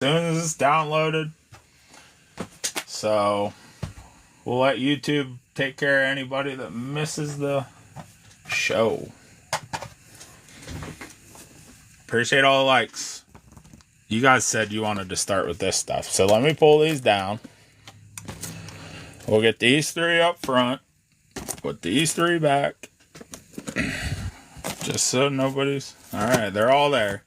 soon as it's downloaded. So we'll let YouTube take care of anybody that misses the show. Appreciate all the likes. You guys said you wanted to start with this stuff. So let me pull these down. We'll get these three up front. Put these three back. Just so nobody's... Alright, they're all there.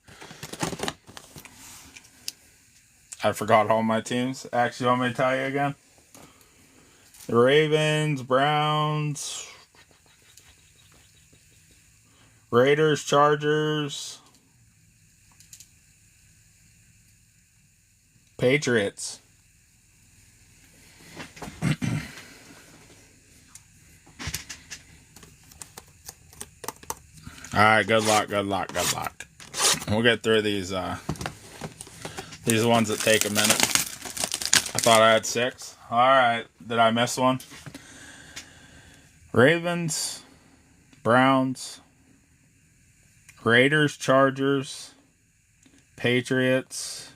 I forgot all my teams. Actually, want me to tell you again? The Ravens, Browns, Raiders, Chargers, Patriots. Alright, good luck. We'll get through these ones that take a minute. I thought I had 6. Alright, did I miss one? Ravens, Browns, Raiders, Chargers, Patriots.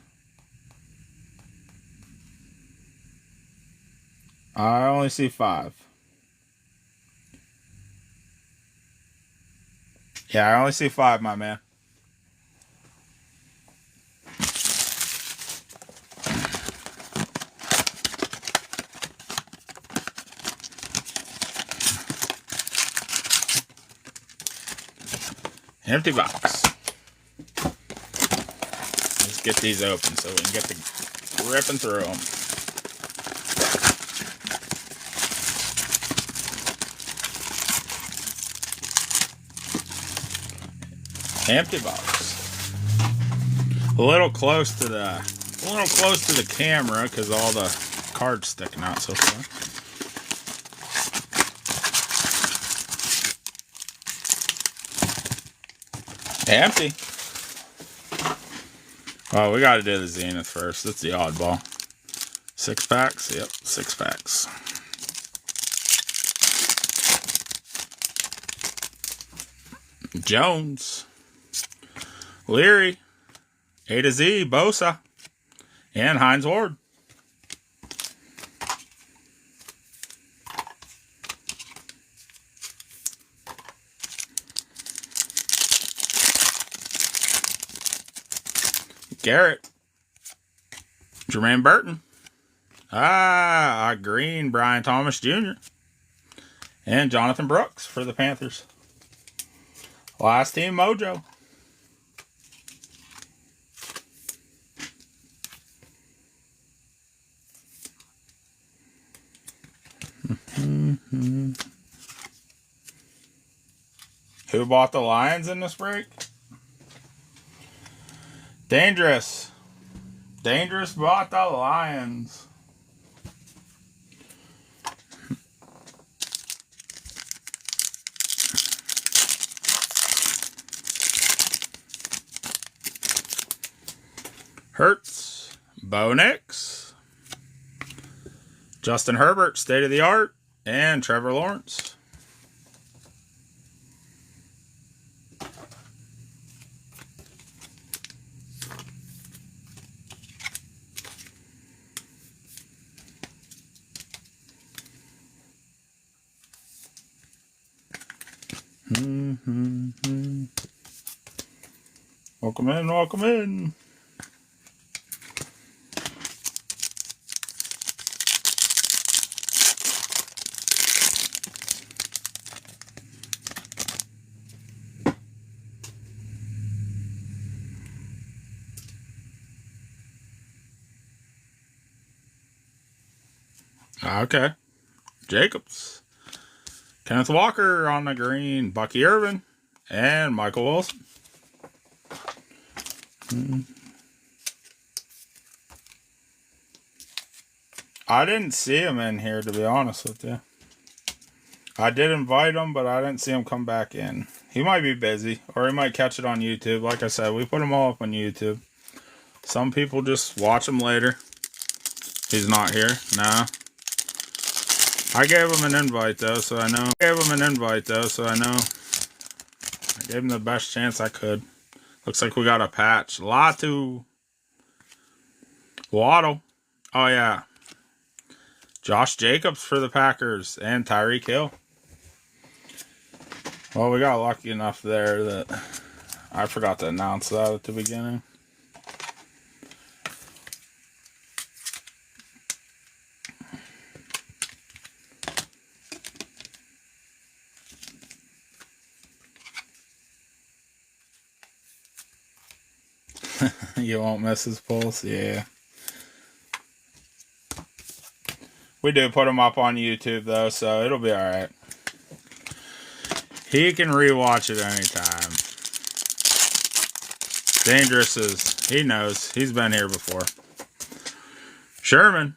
I only see 5. Yeah, I only see 5, my man. Empty box. Let's get these open so we can get to ripping through them. Empty box. A little close to the camera because all the cards sticking out so far. Empty. Oh, we got to do the Zenith first. That's the oddball. 6 packs? Yep, 6 packs. Jones. Leary. A to Z. Bosa. And Hines Ward. Garrett. Jermaine Burton. Green. Brian Thomas Jr. And Jonathan Brooks for the Panthers. Last team mojo. Who bought the Lions in this break? Dangerous. Dangerous bought the Lions. Hurts. Bo Nix. Justin Herbert, state of the art. And Trevor Lawrence. Welcome in, welcome in. Okay. Jacobs. Kenneth Walker on the green. Bucky Irvin. And Michael Wilson. I didn't see him in here, to be honest with you. I did invite him, but I didn't see him come back in. He might be busy, or he might catch it on YouTube. Like I said, we put them all up on YouTube. Some people just watch him later. He's not here. Nah. I gave him an invite, though, so I know. I gave him the best chance I could. Looks like we got a patch. Latu. Waddle. Oh, yeah. Josh Jacobs for the Packers and Tyreek Hill. Well, we got lucky enough there that I forgot to announce that at the beginning. You won't miss his pulse? Yeah. We do put him up on YouTube, though, so it'll be alright. He can rewatch it anytime. Dangerous is, he knows. He's been here before. Sherman.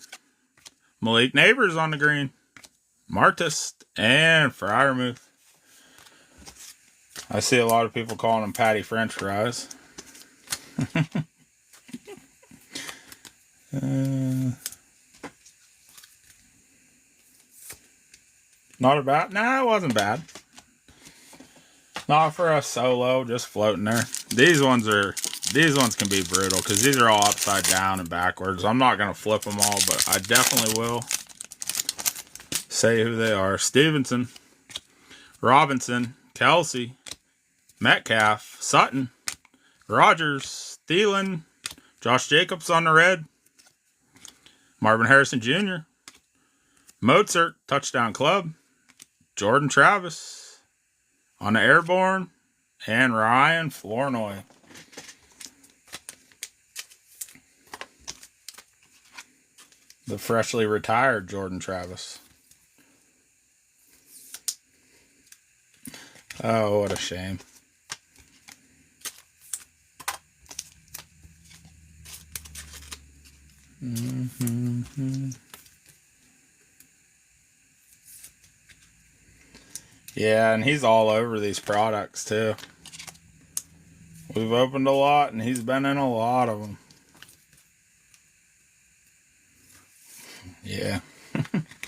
Malik Neighbors on the green. Martis and Fryermuth. I see a lot of people calling him Patty French fries. Not a bad. Nah, it wasn't bad. Not for a solo, just floating there. These ones can be brutal because these are all upside down and backwards. I'm not gonna flip them all, but I definitely will say who they are. Stevenson, Robinson, Kelsey, Metcalf, Sutton, Rogers, Thielen, Josh Jacobs on the red, Marvin Harrison Jr., Mozart, touchdown club, Jordan Travis on the airborne, and Ryan Flournoy. The freshly retired Jordan Travis. Oh, what a shame. Yeah, and he's all over these products too. We've opened a lot, and he's been in a lot of them. Yeah,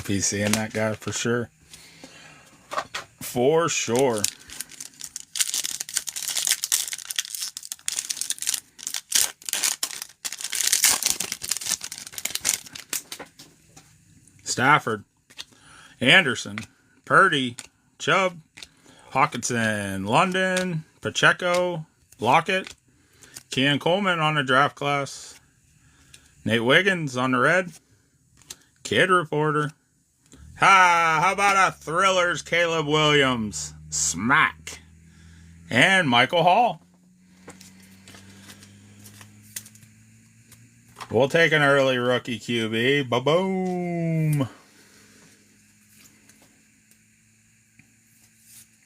be seeing that guy for sure. For sure. Stafford, Anderson, Purdy, Chubb, Hawkinson, London, Pacheco, Lockett, Keon Coleman on the draft class, Nate Wiggins on the red, Kid Reporter. How about a Thrillers Caleb Williams, smack, and Michael Hall. We'll take an early rookie QB. Ba-boom.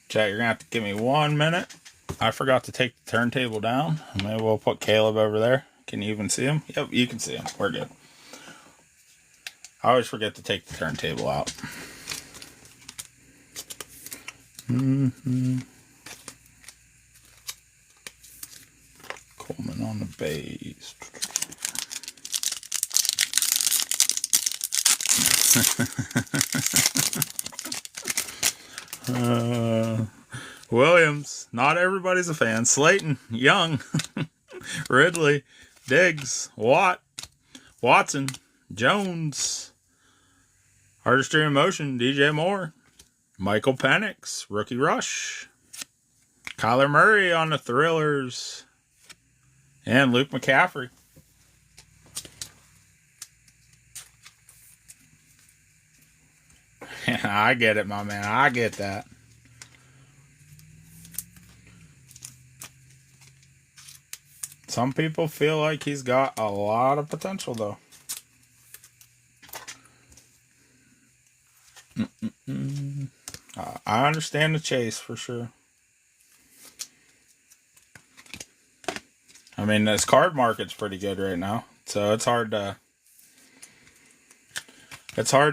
Chat, you're going to have to give me 1 minute. I forgot to take the turntable down. Maybe we'll put Caleb over there. Can you even see him? Yep, you can see him. We're good. I always forget to take the turntable out. Coleman on the base. Williams, not everybody's a fan. Slayton, Young, Ridley, Diggs, Watt, Watson, Jones, Artistry in Motion, DJ Moore, Michael Penix, Rookie Rush, Kyler Murray on the Thrillers, and Luke McCaffrey. I get it, my man. I get that. Some people feel like he's got a lot of potential, though. I understand the chase for sure. I mean, this card market's pretty good right now, so it's hard to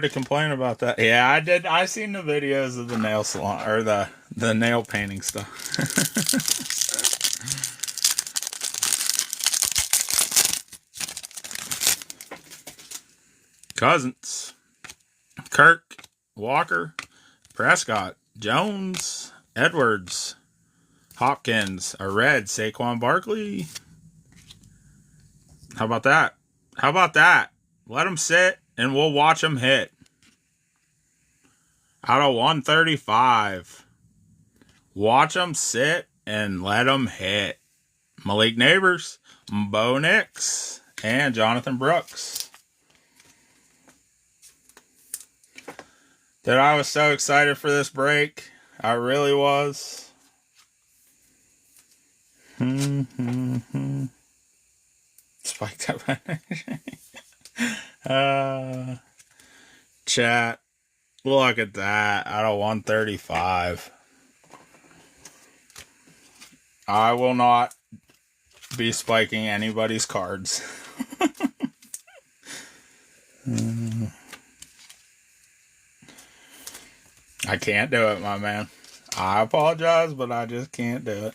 complain about that. Yeah, I did. I seen the videos of the nail salon or the nail painting stuff. Cousins, Kirk, Walker, Prescott, Jones, Edwards, Hopkins, a red, Saquon Barkley. How about that? How about that? Let them sit, and we'll watch them hit. Out of 135. Watch them sit and let them hit. Malik Neighbors, Bo Nix, and Jonathan Brooks. Dude, I was so excited for this break. I really was. Spiked up. Chat. Look at that. Out of 135. I will not be spiking anybody's cards. I can't do it, my man. I apologize, but I just can't do it.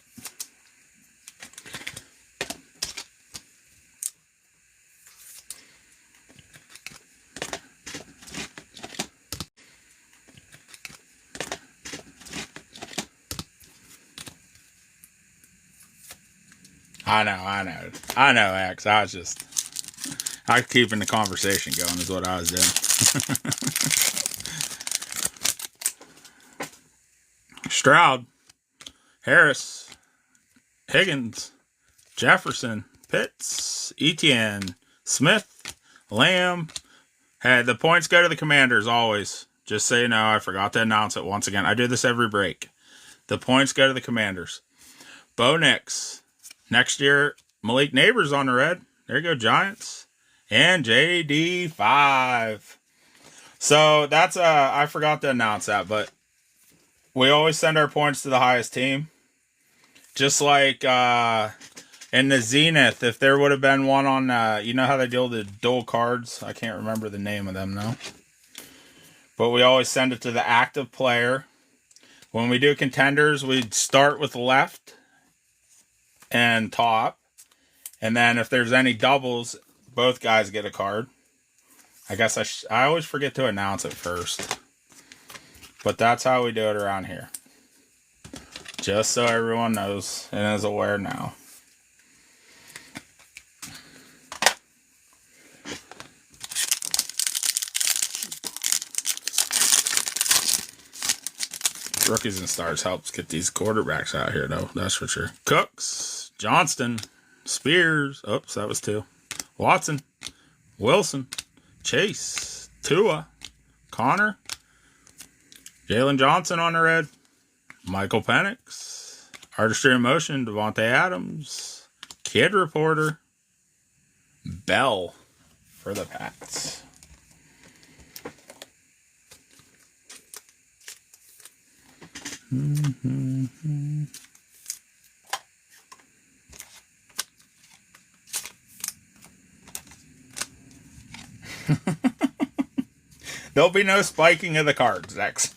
I know, X. I was keeping the conversation going is what I was doing. Stroud, Harris, Higgins, Jefferson, Pitts, Etienne, Smith, Lamb. Hey, the points go to the Commanders always. Just so you know, I forgot to announce it once again. I do this every break. The points go to the Commanders. Bo Nix. Next year, Malik Neighbors on the red. There you go, Giants. And JD5. So that's, I forgot to announce that, but we always send our points to the highest team. Just like in the Zenith, if there would have been one on, you know how they deal the dual cards? I can't remember the name of them now. But we always send it to the active player. When we do contenders, we start with left and top. And then if there's any doubles, both guys get a card. I guess I always forget to announce it first. But that's how we do it around here. Just so everyone knows and is aware now. Rookies and stars helps get these quarterbacks out here, though. That's for sure. Cooks, Johnston, Spears. Oops, that was 2. Watson, Wilson, Chase, Tua, Connor, Jalen Johnson on the red, Michael Penix, Artistry in Motion, Devontae Adams, Kid Reporter, Bell for the Pats. There'll be no spiking of the cards, X.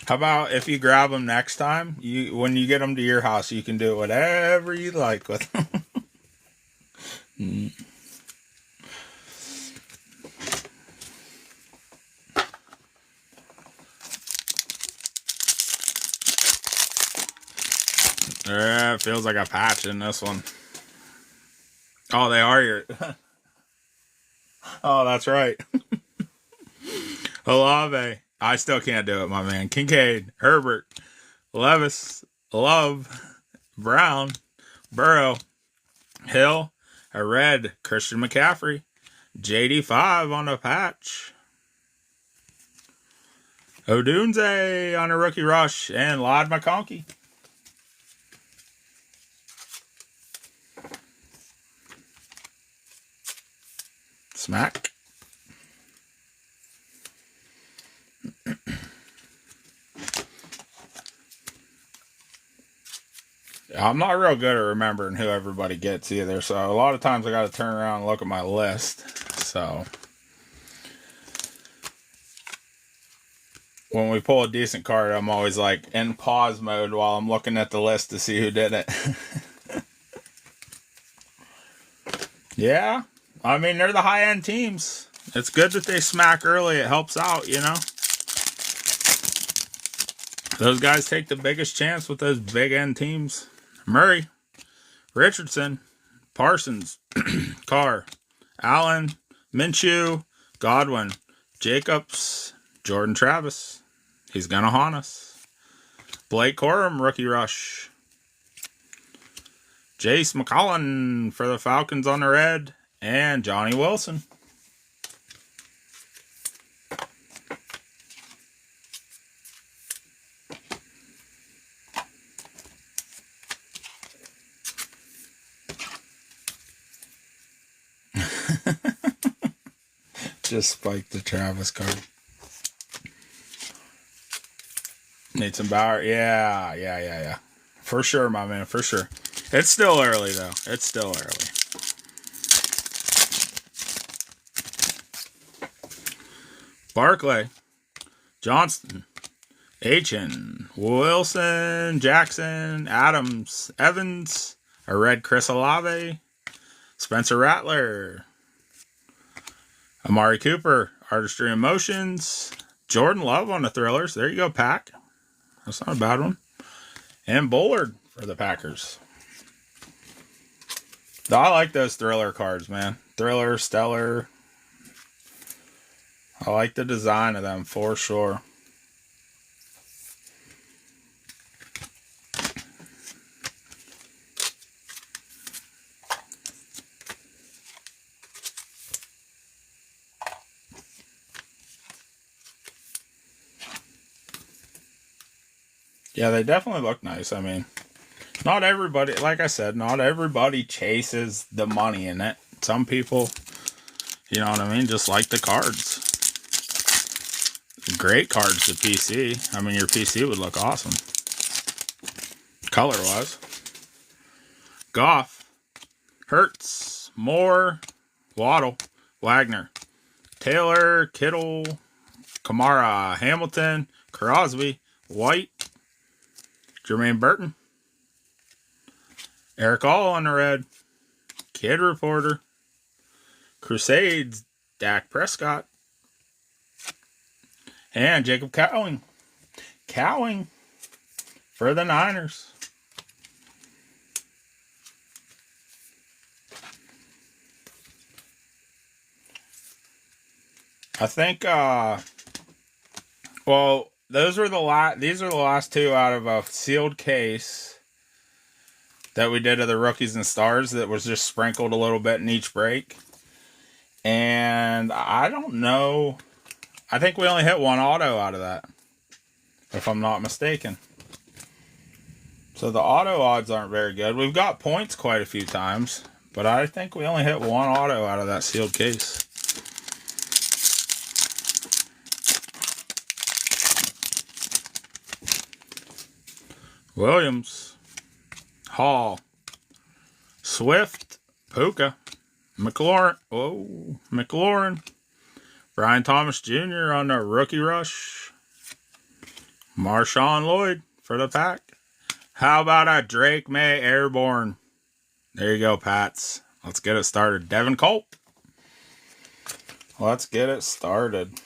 How about if you grab them next time, when you get them to your house, you can do whatever you like with them. It feels like a patch in this one. Oh, they are your... Oh, that's right. Olave. I still can't do it, my man. Kincaid, Herbert, Levis, Love, Brown, Burrow, Hill, a red, Christian McCaffrey, JD5 on a patch, Odunze on a rookie rush, and Ladd McConkey. Smack. I'm not real good at remembering who everybody gets either, so a lot of times I got to turn around and look at my list. So when we pull a decent card, I'm always like in pause mode while I'm looking at the list to see who did it. Yeah, I mean, they're the high-end teams. It's good that they smack early. It helps out, you know. Those guys take the biggest chance with those big-end teams. Murray, Richardson, Parsons, Carr, Allen, Minshew, Godwin, Jacobs, Jordan Travis. He's going to haunt us. Blake Corum, rookie rush. Jace McCollum for the Falcons on the red. And Johnny Wilson. Just spiked the Travis card. Need some Bauer. Yeah. For sure, my man. For sure. It's still early, though. It's still early. Barclay. Johnston. Achen. Wilson. Jackson. Adams. Evans. A red Chris Olave. Spencer Rattler. Amari Cooper. Artistry Emotions. Jordan Love on the Thrillers. There you go, Pack. That's not a bad one. And Bullard for the Packers. I like those Thriller cards, man. Thriller, Stellar. I like the design of them for sure. Yeah, they definitely look nice. I mean, not everybody, like I said, not everybody chases the money in it. Some people, you know what I mean, just like the cards. Great cards to PC. I mean, your PC would look awesome. Color-wise. Goff. Hurts. Moore. Waddle. Wagner. Taylor. Kittle. Kamara. Hamilton. Crosby. White. Jermaine Burton. Eric All on the red. Kid Reporter. Crusades. Dak Prescott. And Jacob Cowing. Cowing for the Niners. I think, well, these are the last two out of a sealed case that we did of the rookies and stars that was just sprinkled a little bit in each break. And I don't know. I think we only hit one auto out of that, if I'm not mistaken. So the auto odds aren't very good. We've got points quite a few times, but I think we only hit one auto out of that sealed case. Williams, Hall, Swift, Puka, McLaurin, Brian Thomas Jr. on the rookie rush, Marshawn Lloyd for the pack. How about a Drake May Airborne? There you go, Pats. Let's get it started. Devin Culp. Let's get it started.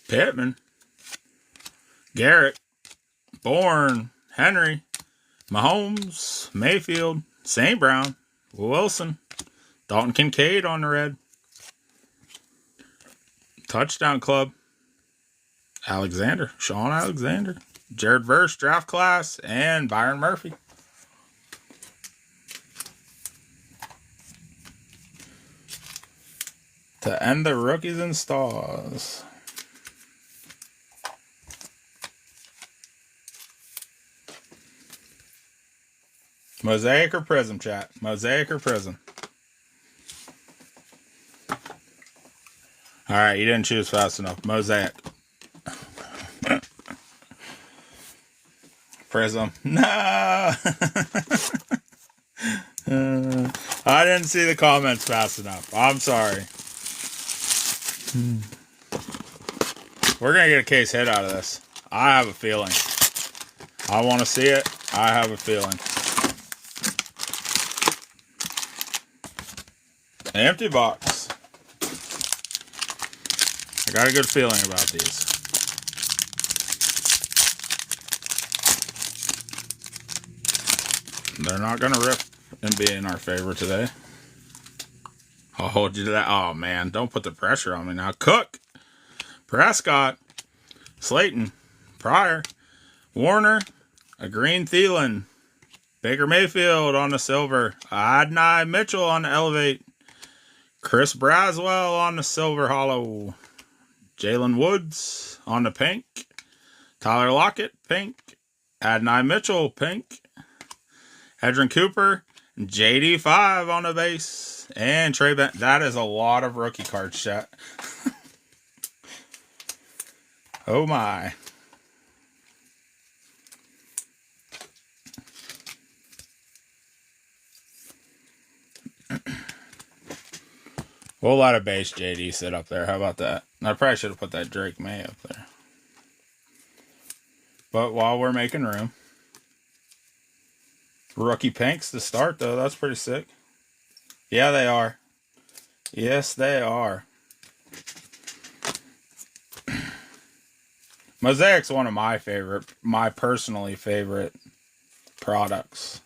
Pittman, Garrett, Bourne, Henry, Mahomes, Mayfield, St. Brown, Wilson, Dalton Kincaid on the red. Touchdown Club, Alexander, Sean Alexander, Jared Verse, draft class, and Byron Murphy. To end the rookies and stars. Mosaic or Prism, chat? Mosaic or Prism? Alright, you didn't choose fast enough. Mosaic. Prism. No. I didn't see the comments fast enough. I'm sorry. We're going to get a case hit out of this. I have a feeling. I want to see it. I have a feeling. Empty box. I got a good feeling about these. They're not going to rip and be in our favor today. I'll hold you to that. Oh, man. Don't put the pressure on me now. Cook. Prescott. Slayton. Pryor. Warner. A green Thielen. Baker Mayfield on the silver. Adonai Mitchell on the elevate. Chris Braswell on the silver hollow. Jalen Woods on the pink. Tyler Lockett, pink. Adonai Mitchell, pink. Edrin Cooper, JD5 on the base. And Trey Bent. That is a lot of rookie cards, chat. Oh my. We'll let a base JD sit up there. How about that? I probably should have put that Drake May up there. But while we're making room. Rookie pinks to start, though. That's pretty sick. Yeah, they are. Yes, they are. Mosaic's one of my personally favorite products.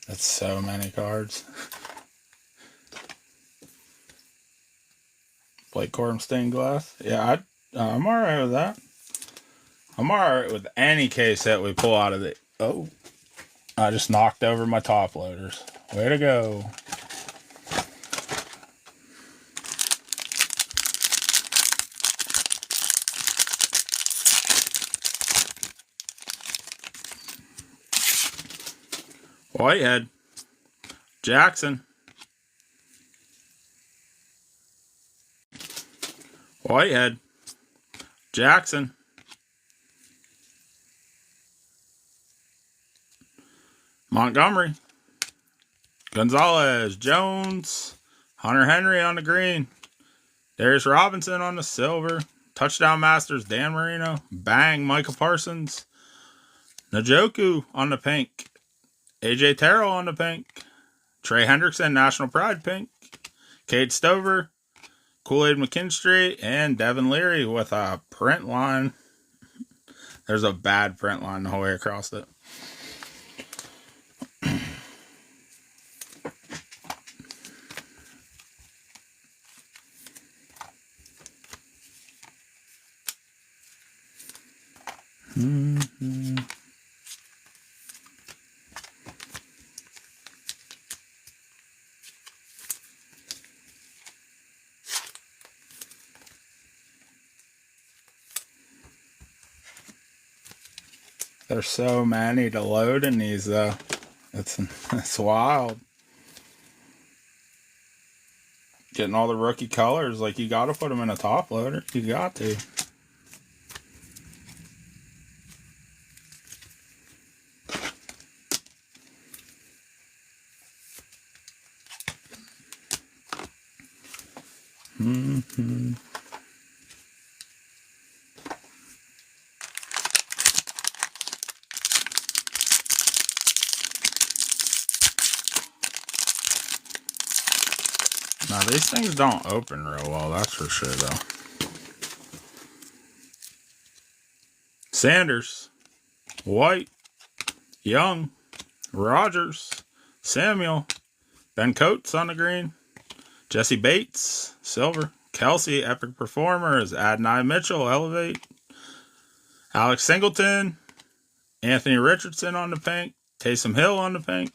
That's so many cards. Blake Corum stained glass. Yeah, I'm alright with that. I'm alright with any case that we pull out of the... Oh. I just knocked over my top loaders. Way to go. Whitehead. Jackson. Whitehead. Jackson. Montgomery. Gonzalez. Jones. Hunter Henry on the green. Darius Robinson on the silver. Touchdown Masters. Dan Marino. Bang. Micah Parsons. Njoku on the pink. AJ Terrell on the pink. Trey Hendrickson, National Pride pink. Cade Stover. Kool-Aid McKinstry. And Devin Leary with a print line. There's a bad print line the whole way across it. There's so many to load in these, though. It's wild. Getting all the rookie colors, like, you got to put them in a top loader. You got to. Now, these things don't open real well, that's for sure, though. Sanders, White, Young, Rogers, Samuel, Ben Coates on the green, Jesse Bates, silver, Kelsey, Epic Performer, is Adonai Mitchell, elevate, Alex Singleton, Anthony Richardson on the pink, Taysom Hill on the pink,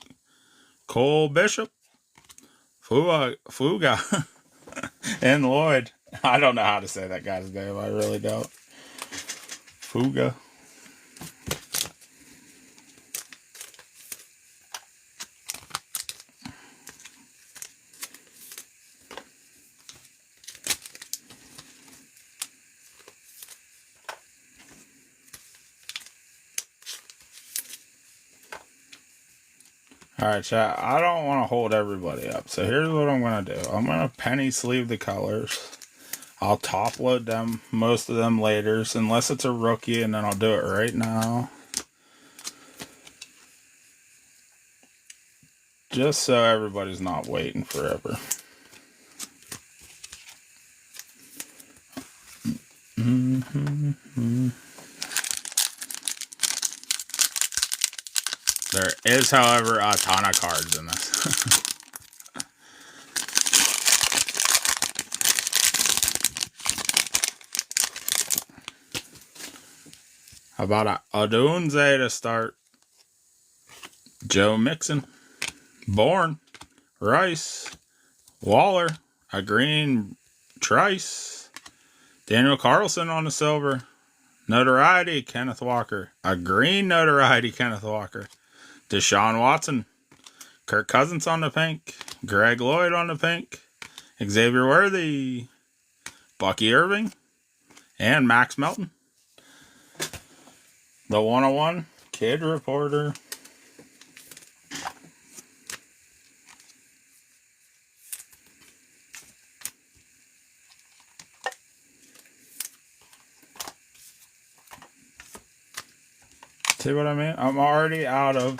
Cole Bishop, Fuga, and Lloyd. I don't know how to say that guy's name. I really don't. Fuga. Alright, chat. I don't want to hold everybody up. So here's what I'm going to do. I'm going to penny sleeve the colors. I'll top load them, most of them later, unless it's a rookie, and then I'll do it right now. Just so everybody's not waiting forever. There is, however, a ton of cards in this. How about a Odunze to start? Joe Mixon, Bourne, Rice, Waller, a green Trice, Daniel Carlson on the silver, notoriety Kenneth Walker, a green notoriety Kenneth Walker, Deshaun Watson, Kirk Cousins on the pink, Greg Lloyd on the pink, Xavier Worthy, Bucky Irving, and Max Melton. The 101 Kid Reporter. See what I mean? I'm already out of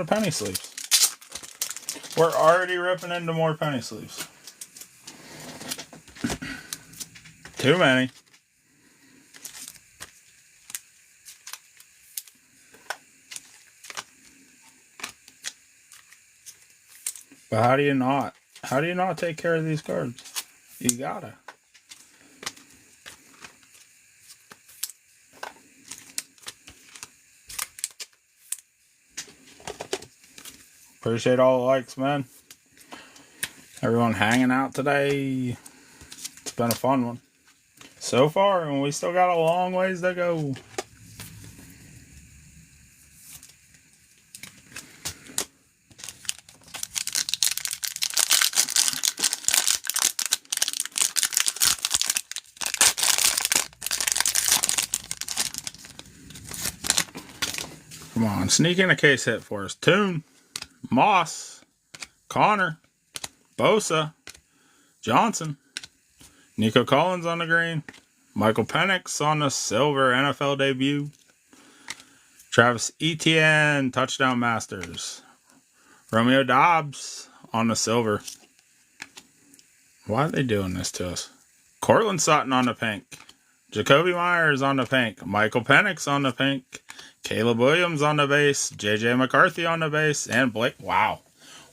penny sleeves. We're already ripping into more penny sleeves. Too many. But how do you not take care of these cards? You gotta. Appreciate all the likes, man. Everyone hanging out today. It's been a fun one. So far, and we still got a long ways to go. Come on, sneak in a case hit for us. Toon, Moss, Connor, Bosa, Johnson, Nico Collins on the green, Michael Penix on the silver NFL debut, Travis Etienne, touchdown masters, Romeo Dobbs on the silver. Why are they doing this to us? Cortland Sutton on the pink, Jacoby Myers on the pink, Michael Penix on the pink, Caleb Williams on the base, JJ McCarthy on the base, and Blake. Wow.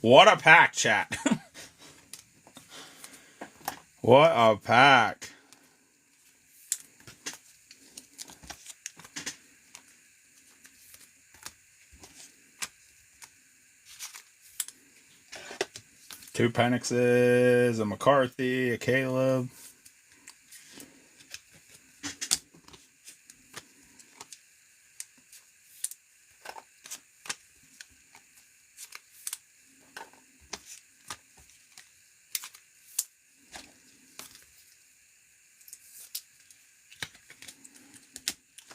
What a pack, chat. What a pack. Two Penixes, a McCarthy, a Caleb.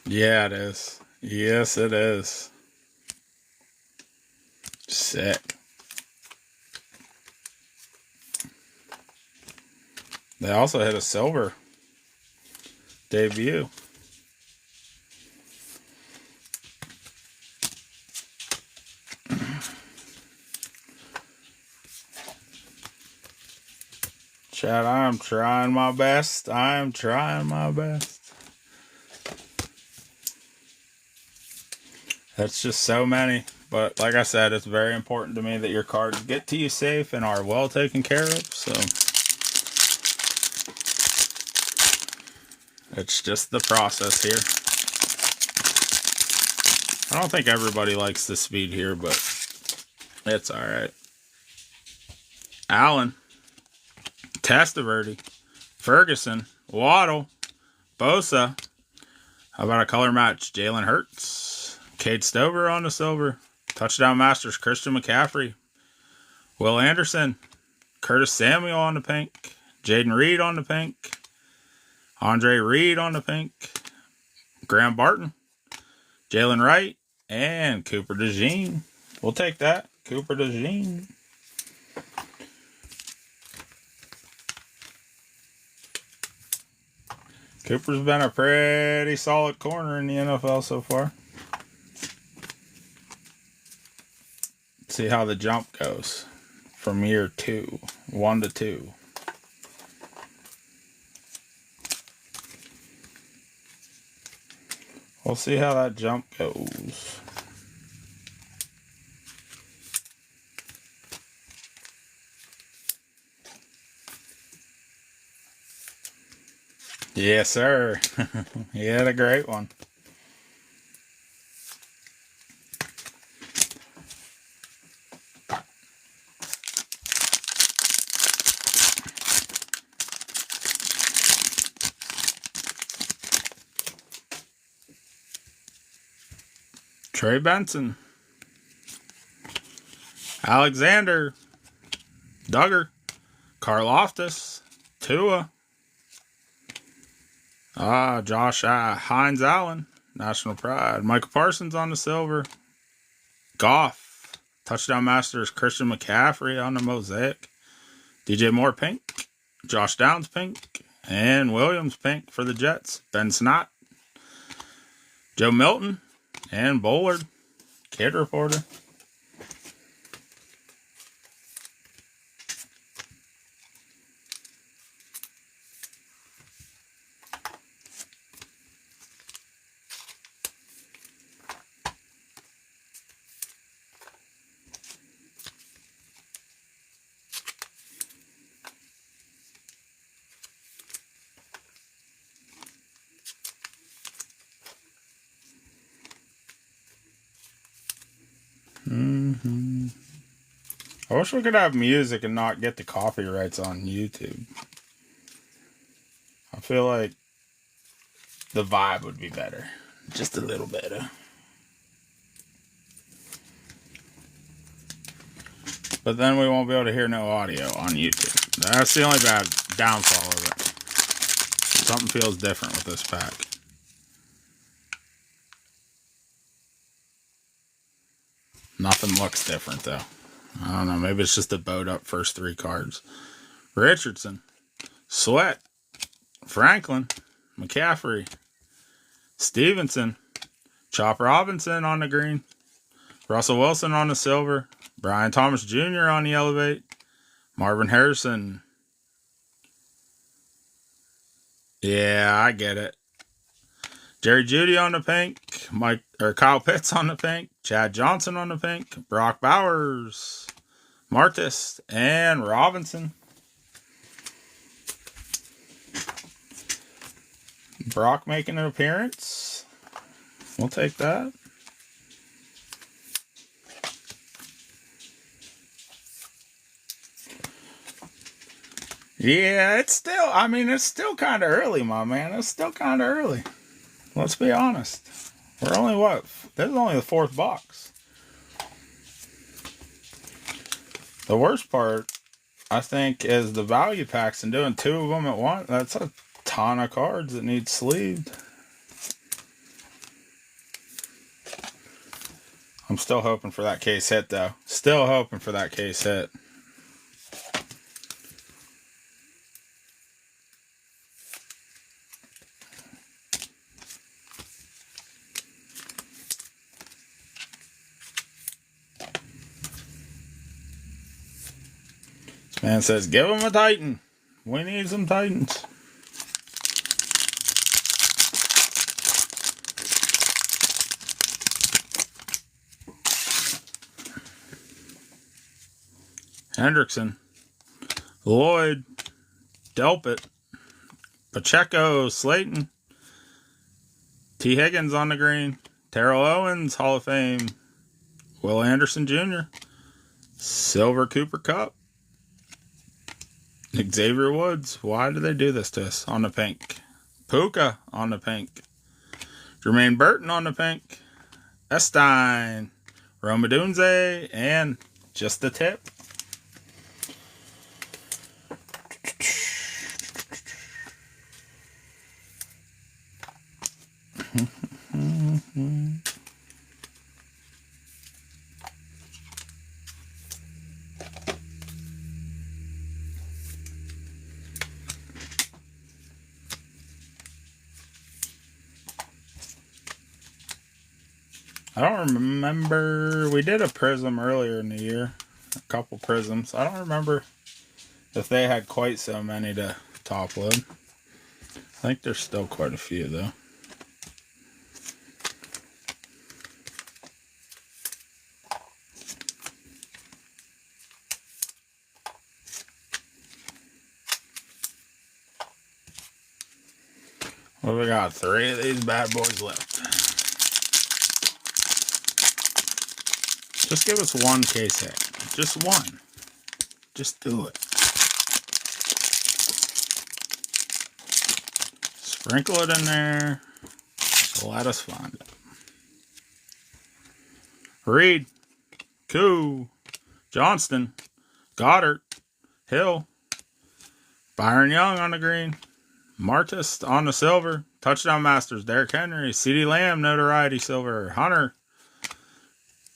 Yeah, it is. Yes, it is. Sick. They also hit a silver debut. Chad, I'm trying my best. I'm trying my best. That's just so many. But like I said, it's very important to me that your cards get to you safe and are well taken care of. So it's just the process here. I don't think everybody likes the speed here, but it's alright. Allen, Testaverde, Ferguson, Waddle, Bosa. How about a color match? Jalen Hurts, Cade Stover on the silver. Touchdown Masters, Christian McCaffrey, Will Anderson, Curtis Samuel on the pink, Jaden Reed on the pink, Andre Reed on the pink, Graham Barton, Jalen Wright, and Cooper DeJean. We'll take that. Cooper DeJean. Cooper's been a pretty solid corner in the NFL so far. Let's see how the jump goes from year 2, 1 to 2. We'll see how that jump goes. Yes, sir. He had a great one. Trey Benson, Alexander, Duggar, Karlaftis, Tua, Josh Hines Allen, National Pride, Michael Parsons on the silver, Goff, Touchdown Masters, Christian McCaffrey on the mosaic, DJ Moore pink, Josh Downs pink, and Williams pink for the Jets, Ben Snott, Joe Milton, and Bullard, Kid Reporter. I wish we could have music and not get the copyrights on YouTube. I feel like the vibe would be better. Just a little better. But then we won't be able to hear no audio on YouTube. That's the only bad downfall of it. Something feels different with this pack. Nothing looks different though. I don't know. Maybe it's just the bowed up first 3 cards. Richardson, Sweat, Franklin, McCaffrey, Stevenson, Chop Robinson on the green, Russell Wilson on the silver, Brian Thomas Jr. on the elevate, Marvin Harrison. Yeah, I get it. Jerry Jeudy on the pink, Kyle Pitts on the pink, Chad Johnson on the pink, Brock Bowers, Martis, and Robinson. Brock making an appearance. We'll take that. Yeah, it's still kind of early, my man. It's still kind of early. Let's be honest. We're only this is only the 4th box. The worst part, I think, is the value packs and doing 2 of them at once. That's a ton of cards that need sleeved. I'm still hoping for that case hit, though. Still hoping for that case hit. Man says, give him a Titan. We need some Titans. Hendrickson, Lloyd, Delpit, Pacheco, Slayton, T. Higgins on the green, Terrell Owens, Hall of Fame, Will Anderson Jr., Silver Cooper Cup, Xavier Woods. Why do they do this to us? On the pink. Puka on the pink. Jermaine Burton on the pink. Estein. Roma Dunze. And just the tip. I don't remember. We did a prism earlier in the year. A couple prisms. I don't remember if they had quite so many to top load. I think there's still quite a few though. Well, we got 3 of these bad boys left. Just give us one case hit. Just one. Just do it. Sprinkle it in there. Let us find it. Reed. Koo. Johnston. Goddard. Hill. Byron Young on the green. Martis on the silver. Touchdown Masters. Derrick Henry. CeeDee Lamb. Notoriety silver. Hunter.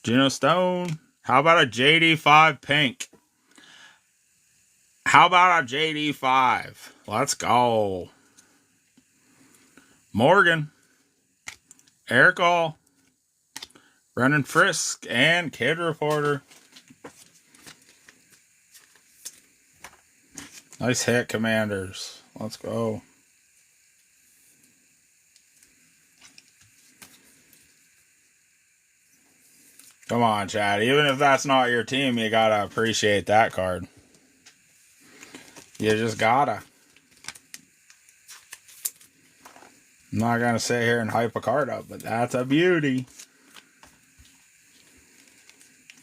Geno Stone. How about a JD5 pink? How about a JD5? Let's go. Morgan. Eric All. Brendan Frisk. And Kid Reporter. Nice hit, Commanders. Let's go. Come on, Chad. Even if that's not your team, you gotta appreciate that card. You just gotta. I'm not gonna sit here and hype a card up, but that's a beauty.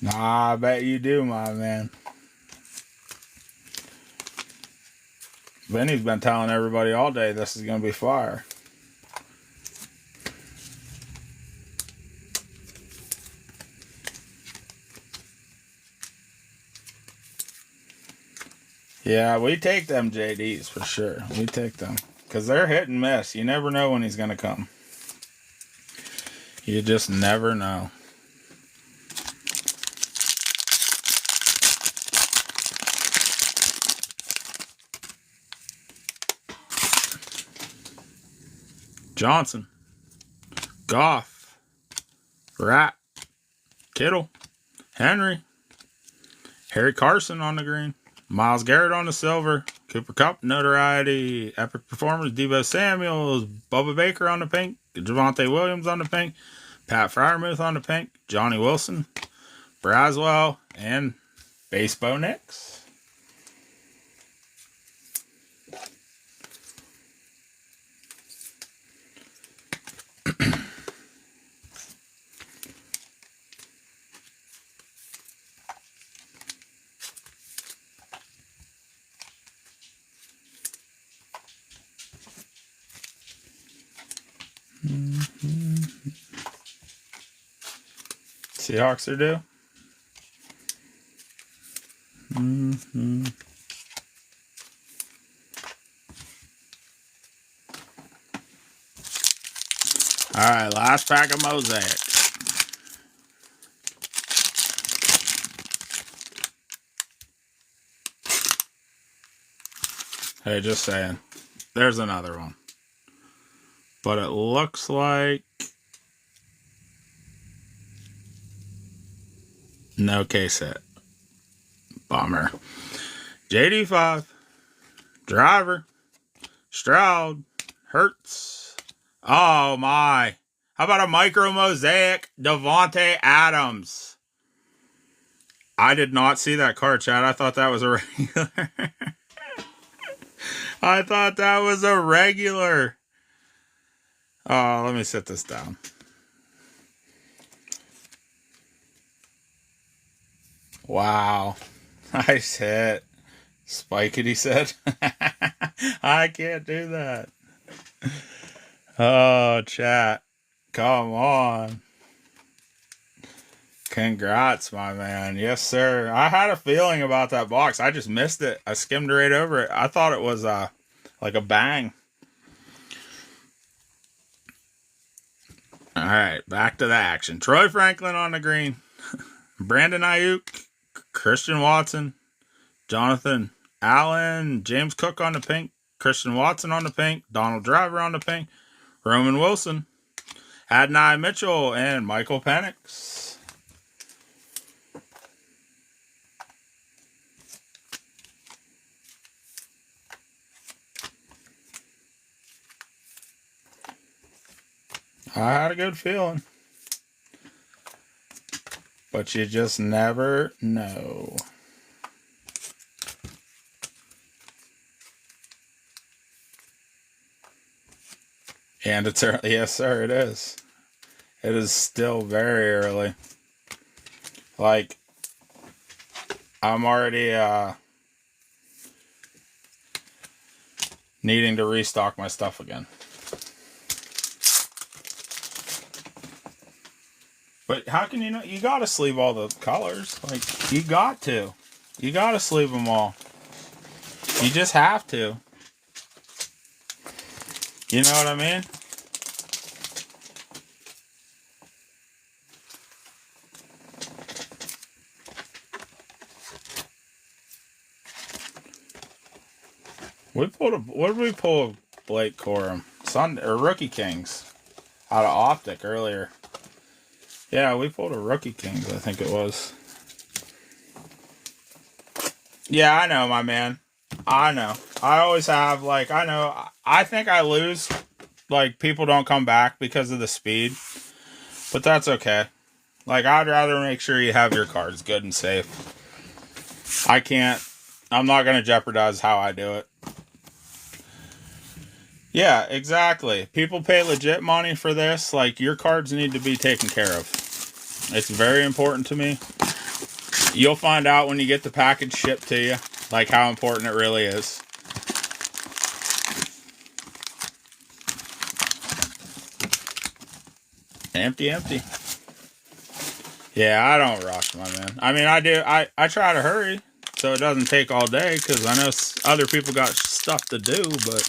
Nah, I bet you do, my man. Vinny's been telling everybody all day this is gonna be fire. Yeah, we take them JDs for sure. We take them. Because they're hit and miss. You never know when he's going to come. You just never know. Johnson. Goff. Rat. Kittle. Henry. Harry Carson on the green. Myles Garrett on the silver. Cooper Kupp, notoriety. Epic performers. Deebo Samuels. Bubba Baker on the pink. Javonte Williams on the pink. Pat Freiermuth on the pink. Johnny Wilson. Braswell. And Baseball Nix. Seahawks are due. All right, last pack of Mosaic. Hey, just saying. There's another one. But it looks like no case hit. Bummer. JD5. Driver. Stroud. Hurts. Oh my. How about a micro mosaic? Devontae Adams. I did not see that card, Chad. I thought that was a regular. I thought that was a regular. Oh, let me set this down. Wow. Nice hit. Spike it, he said. I can't do that. Oh, chat. Come on. Congrats, my man. Yes, sir. I had a feeling about that box. I just missed it. I skimmed right over it. I thought it was like a bang. All right, back to the action. Troy Franklin on the green. Brandon Ayuk, Christian Watson, Jonathan Allen, James Cook on the pink, Christian Watson on the pink, Donald Driver on the pink, Roman Wilson, Adonai Mitchell, and Michael Penix. I had a good feeling. But you just never know. And it's early. Yes, sir, it is. It is still very early. Like, I'm already needing to restock my stuff again. But how can you know? You gotta sleeve all the colors. Like, you got to. You gotta sleeve them all. You just have to. You know what I mean? What did we pull Blake Corum? Rookie Kings out of Optic earlier. Yeah, we pulled a Rookie Kings, I think it was. Yeah, I know, my man. I know. I always have, like, I know. I think I lose. Like, people don't come back because of the speed. But that's okay. Like, I'd rather make sure you have your cards good and safe. I'm not going to jeopardize how I do it. Yeah, exactly. People pay legit money for this. Like, your cards need to be taken care of. It's very important to me. You'll find out when you get the package shipped to you, like, how important it really is. Empty. Yeah, I don't rush, my man. I mean, I do. I try to hurry so it doesn't take all day, because I know other people got stuff to do, but...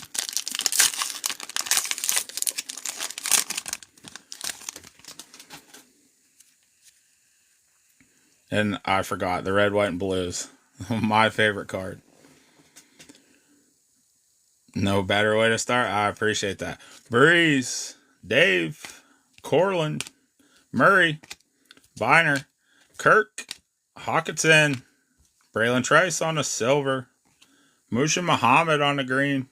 And I forgot, the red, white, and blues. My favorite card. No better way to start. I appreciate that. Breeze, Dave, Corland, Murray, Biner, Kirk, Hawkinson, Braylon Trice on the silver, Musha Muhammad on the green,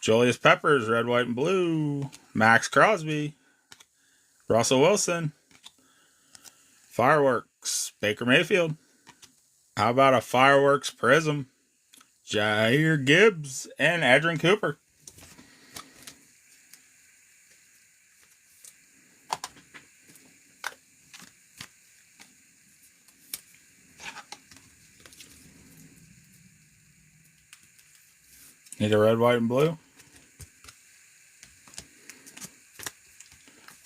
Julius Peppers, red, white, and blue, Max Crosby, Russell Wilson, Fireworks, Baker Mayfield. How about a Fireworks Prism? Jair Gibbs and Adrian Cooper. Need a red, white, and blue?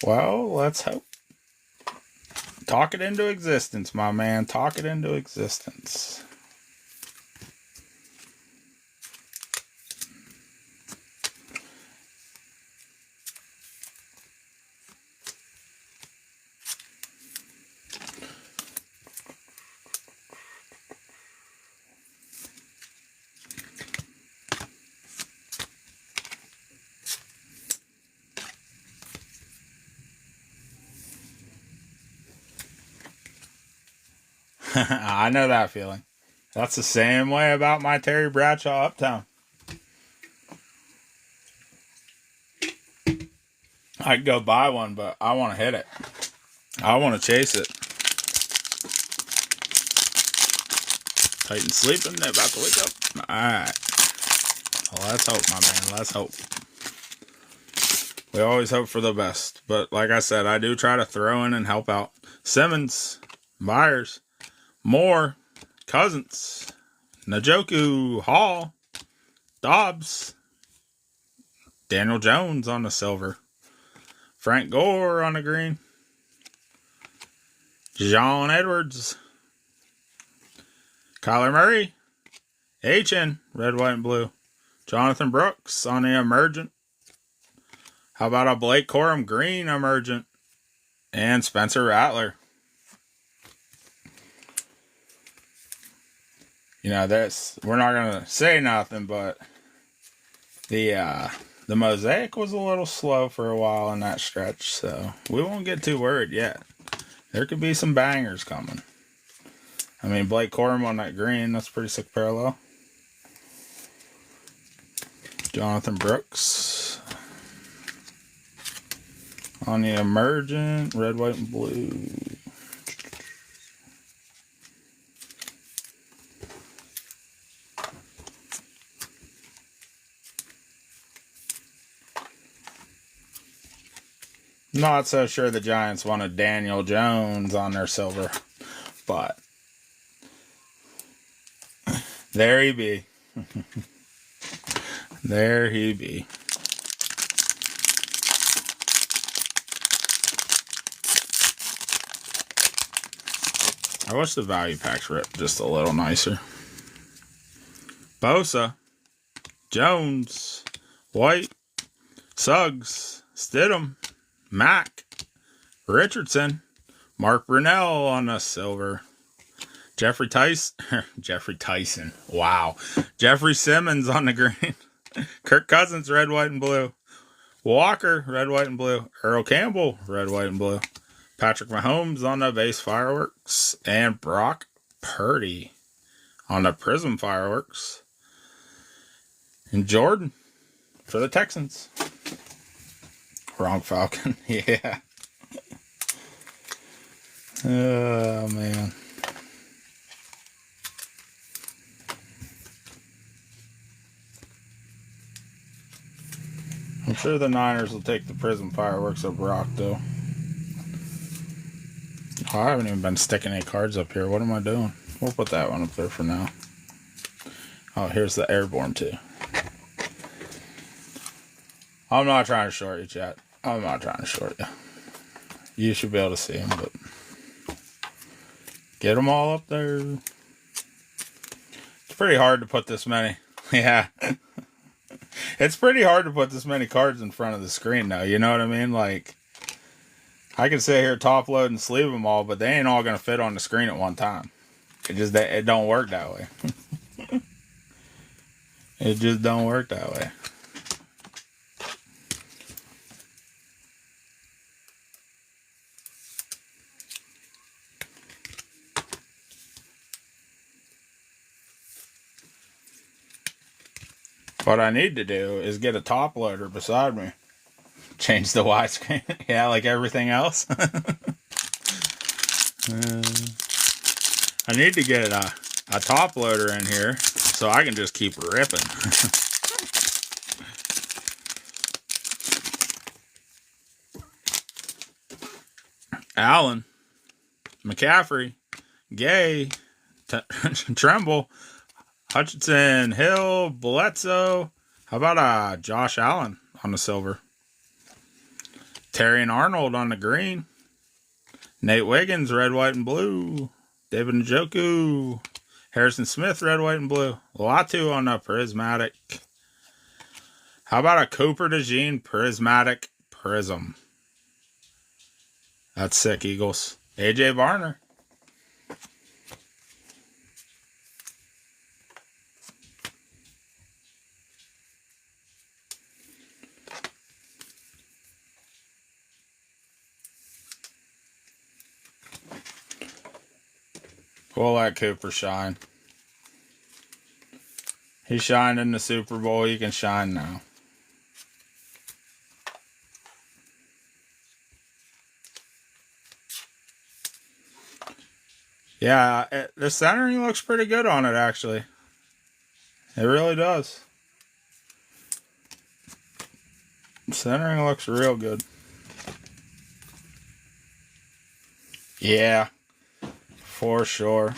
Well, let's hope. Talk it into existence, my man. Talk it into existence. I know that feeling. That's the same way about my Terry Bradshaw Uptown. I could go buy one, but I want to hit it. I want to chase it. Titan sleeping. They're about to wake up. Alright. Well, let's hope, my man. Let's hope. We always hope for the best. But like I said, I do try to throw in and help out. Simmons, Myers, Moore, Cousins, Njoku, Hall, Dobbs, Daniel Jones on the silver, Frank Gore on the green, John Edwards, Kyler Murray, HN, red, white, and blue, Jonathan Brooks on the emergent. How about a Blake Corum green emergent, and Spencer Rattler. You know, this, we're not going to say nothing, but the mosaic was a little slow for a while in that stretch, so we won't get too worried yet. There could be some bangers coming. I mean, Blake Corum on that green, that's a pretty sick parallel. Jonathan Brooks on the emergent, red, white, and blue. Not so sure the Giants wanted Daniel Jones on their silver, but there he be. There he be. I wish the value packs were just a little nicer. Bosa, Jones, White, Suggs, Stidham, Mack, Richardson, Mark Brunell on the silver, Jeffrey Tyson, wow, Jeffrey Simmons on the green, Kirk Cousins, red, white, and blue, Walker, red, white, and blue, Earl Campbell, red, white, and blue, Patrick Mahomes on the base fireworks, and Brock Purdy on the prism fireworks, and Jordan for the Texans. Wrong Falcon. Yeah. Oh, man. I'm sure the Niners will take the prism fireworks of Brock, though. Oh, I haven't even been sticking any cards up here. What am I doing? We'll put that one up there for now. Oh, here's the airborne, too. I'm not trying to short you, chat. I'm not trying to short you. You should be able to see them, but get them all up there. It's pretty hard to put this many. Yeah. It's pretty hard to put this many cards in front of the screen, though. You know what I mean? Like, I can sit here, top load, and sleeve them all, but they ain't all going to fit on the screen at one time. It don't work that way. It just don't work that way. What I need to do is get a top loader beside me. Change the widescreen. Yeah, like everything else. I need to get a top loader in here so I can just keep ripping. Allen, McCaffrey, Gay, Tremble, Hutchinson, Hill, Bledsoe. How about Josh Allen on the silver? Terry and Arnold on the green. Nate Wiggins, red, white, and blue. David Njoku. Harrison Smith, red, white, and blue. Latu on the prismatic. How about a Cooper DeJean prismatic prism? That's sick, Eagles. AJ Barner. We'll let Cooper shine. He shined in the Super Bowl. He can shine now. Yeah, the centering looks pretty good on it, actually. It really does. Centering looks real good. Yeah. For sure.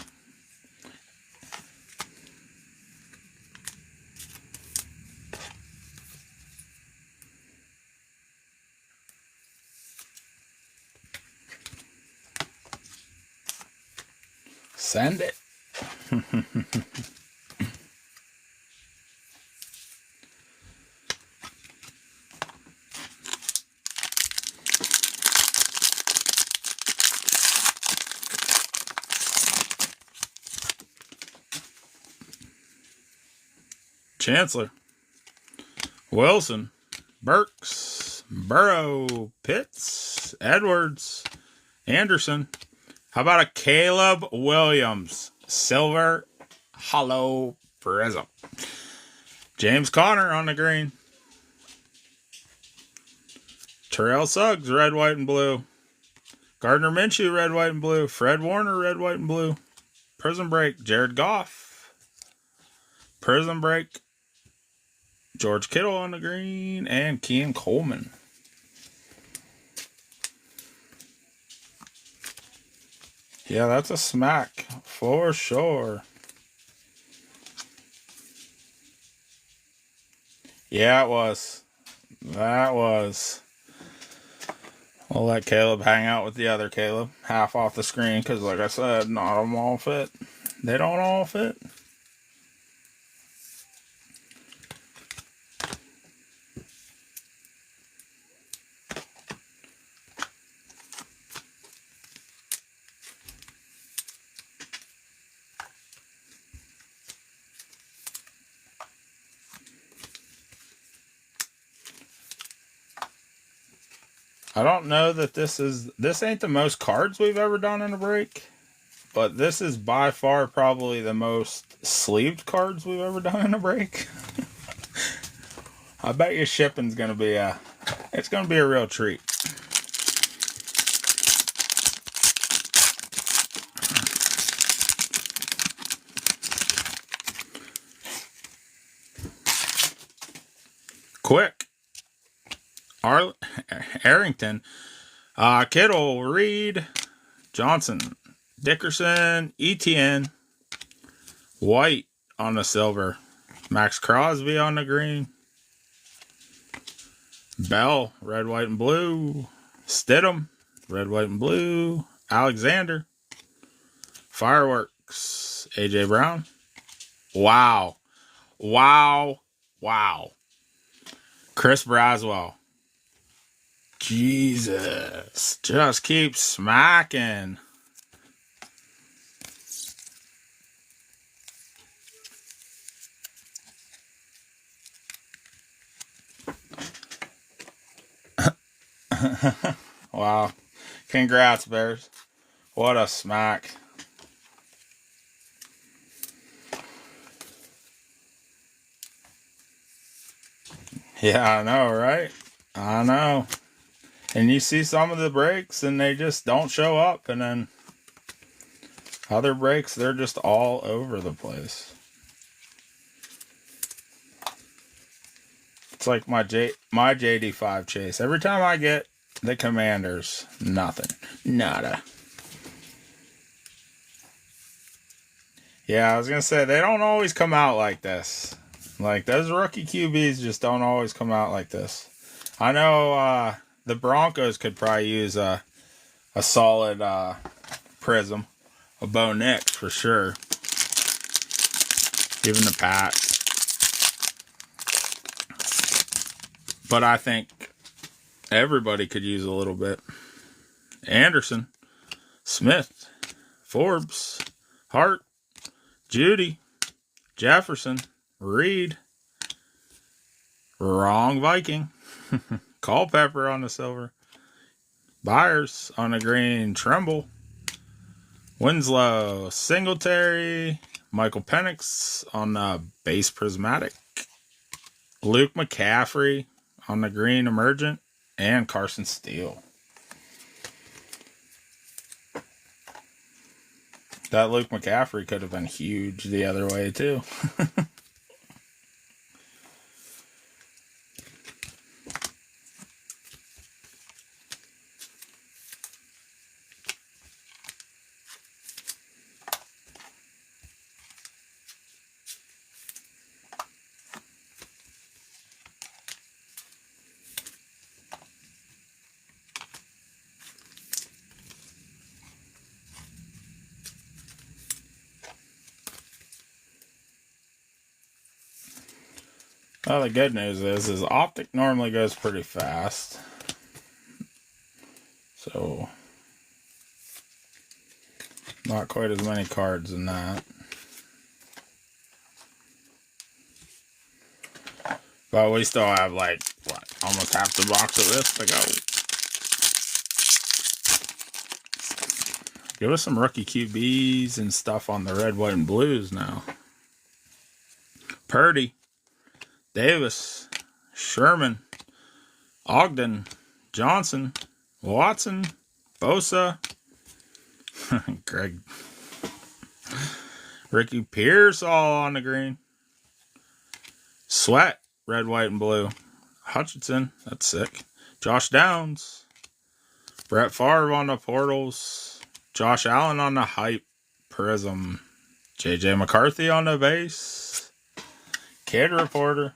Send it. Chancellor, Wilson, Burks, Burrow, Pitts, Edwards, Anderson. How about a Caleb Williams silver hollow prism? James Conner on the green. Terrell Suggs, red, white, and blue. Gardner Minshew, red, white, and blue. Fred Warner, red, white, and blue. Prism break, Jared Goff. Prism break, George Kittle on the green, and Kean Coleman. Yeah, that's a smack for sure. Yeah, it was. That was. We'll let Caleb hang out with the other Caleb. Half off the screen, because like I said, not them all fit. They don't all fit. I don't know that this ain't the most cards we've ever done in a break, but this is by far probably the most sleeved cards we've ever done in a break. I bet your shipping's gonna be it's gonna be a real treat. Quick. Arrington, Kittle, Reed, Johnson, Dickerson, Etienne, White on the silver, Max Crosby on the green, Bell, red, white, and blue, Stidham, red, white, and blue, Alexander, Fireworks, AJ Brown. Wow. Chris Braswell. Jesus. Just keep smacking. Wow. Congrats, Bears. What a smack. Yeah, I know, right? I know. And you see some of the breaks and they just don't show up, and then other breaks, they're just all over the place. It's like my JD5 chase. Every time I get the Commanders, nothing. Nada. Yeah, I was going to say, they don't always come out like this. Like, those rookie QBs just don't always come out like this. I know the Broncos could probably use a solid prism. A Bo Nix for sure. Even the Pats. But I think everybody could use a little bit. Anderson, Smith, Forbes, Hart, Judy, Jefferson, Reed. Wrong Viking. Culpepper on the silver. Byers on the green. Tremble. Winslow. Singletary. Michael Penix on the base prismatic. Luke McCaffrey on the green emergent. And Carson Steele. That Luke McCaffrey could have been huge the other way too. Well, the good news is optic normally goes pretty fast. So, not quite as many cards in that. But we still have like, what, almost half the box of this to go. Give us some rookie QBs and stuff on the red, white, and blues now. Purdy, Davis, Sherman, Ogden, Johnson, Watson, Bosa, Greg, Ricky Pierce all on the green. Sweat, red, white, and blue. Hutchinson, that's sick. Josh Downs. Brett Favre on the portals. Josh Allen on the hype prism. JJ McCarthy on the base. Kid Reporter.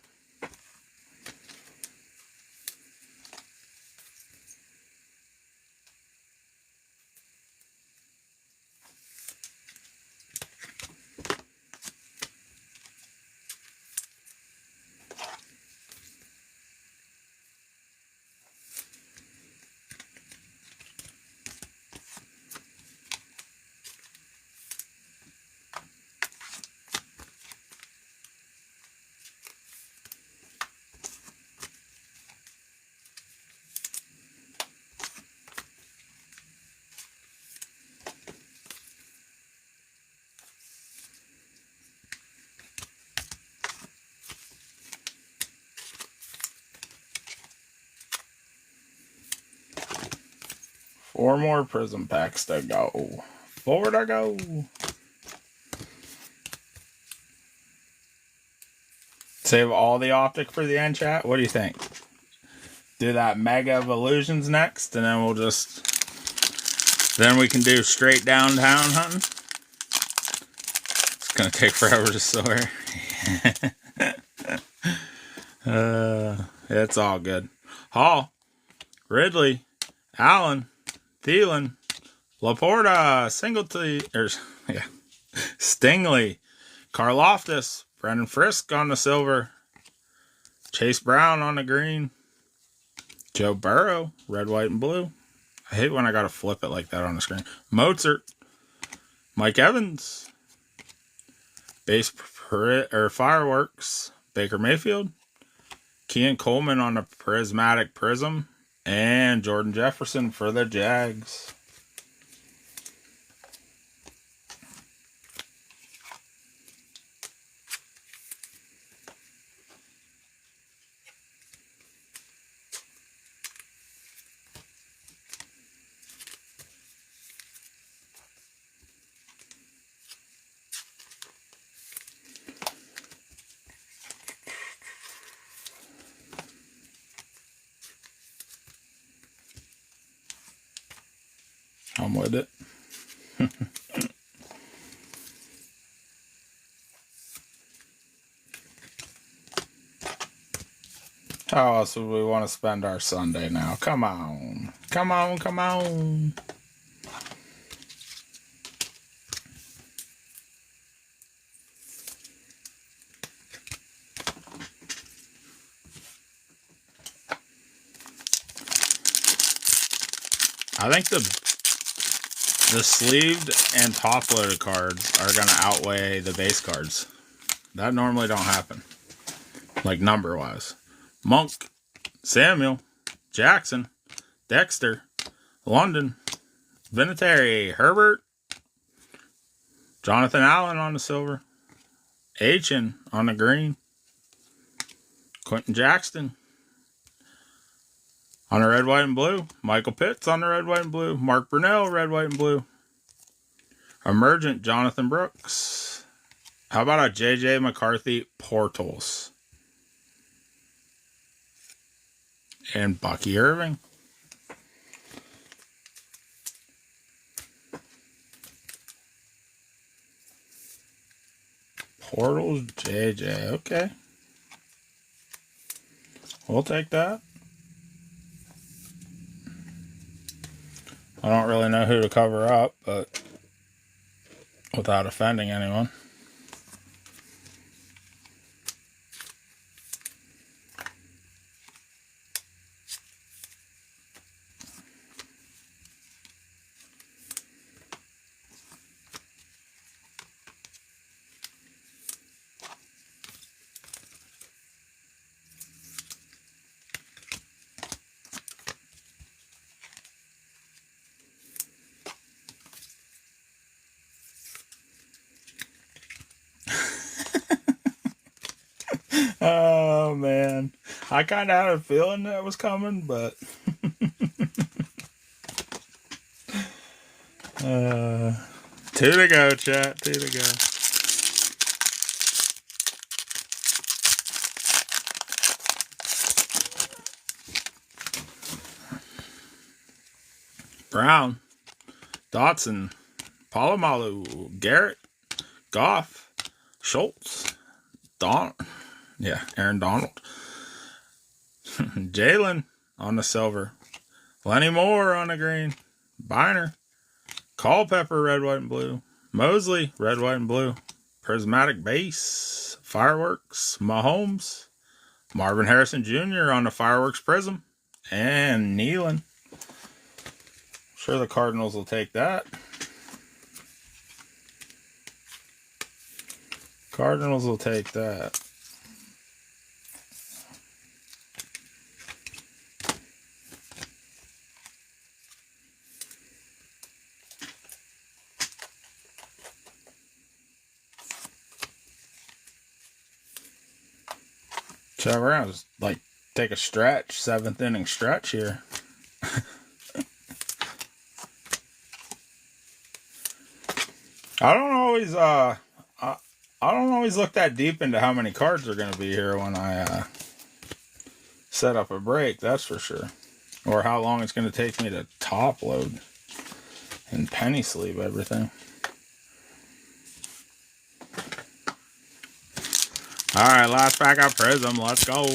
Four more prism packs to go. 4 to go. Save all the optic for the end, chat. What do you think? Do that Mega of Illusions next, and then we'll just... Then we can do straight downtown hunting. It's going to take forever to sort. It's all good. Hall, Ridley, Allen, Thielen, Laporta, Singletary, Stingley, Karloftis, Brendan Frisk on the silver, Chase Brown on the green, Joe Burrow, red, white, and blue. I hate when I gotta flip it like that on the screen. Mozart, Mike Evans, base fireworks, Baker Mayfield, Kean Coleman on the prismatic prism, and Jordan Jefferson for the Jags. I'm with it. How else would we want to spend our Sunday now? Come on. Come on, come on. I think the sleeved and top loaded cards are going to outweigh the base cards. That normally don't happen. Like number wise. Monk, Samuel, Jackson, Dexter, London, Vinatieri, Herbert, Jonathan Allen on the silver, Achin on the green, Quentin Jackson on the red, white, and blue, Michael Pitts on the red, white, and blue, Mark Brunell, red, white, and blue, Emergent Jonathan Brooks. How about a JJ McCarthy Portals? And Bucky Irving. Portals JJ. Okay. We'll take that. I don't really know who to cover up, but without offending anyone. I kind of had a feeling that was coming, but two to go, chat. Two to go. Brown, Dotson, Palomalu, Garrett, Goff, Schultz, Aaron Donald, Jalen on the silver, Lenny Moore on the green, Biner, Culpepper, red, white, and blue, Mosley, red, white, and blue, Prismatic base, Fireworks, Mahomes, Marvin Harrison Jr. on the Fireworks Prism, and Nealon. Sure, the Cardinals will take that. Cardinals will take that. So we're gonna like take a stretch, 7th inning stretch here. I don't always look that deep into how many cards are going to be here when I set up a break, that's for sure. Or how long it's going to take me to top load and penny sleeve everything. Alright, last pack of Prism, let's go.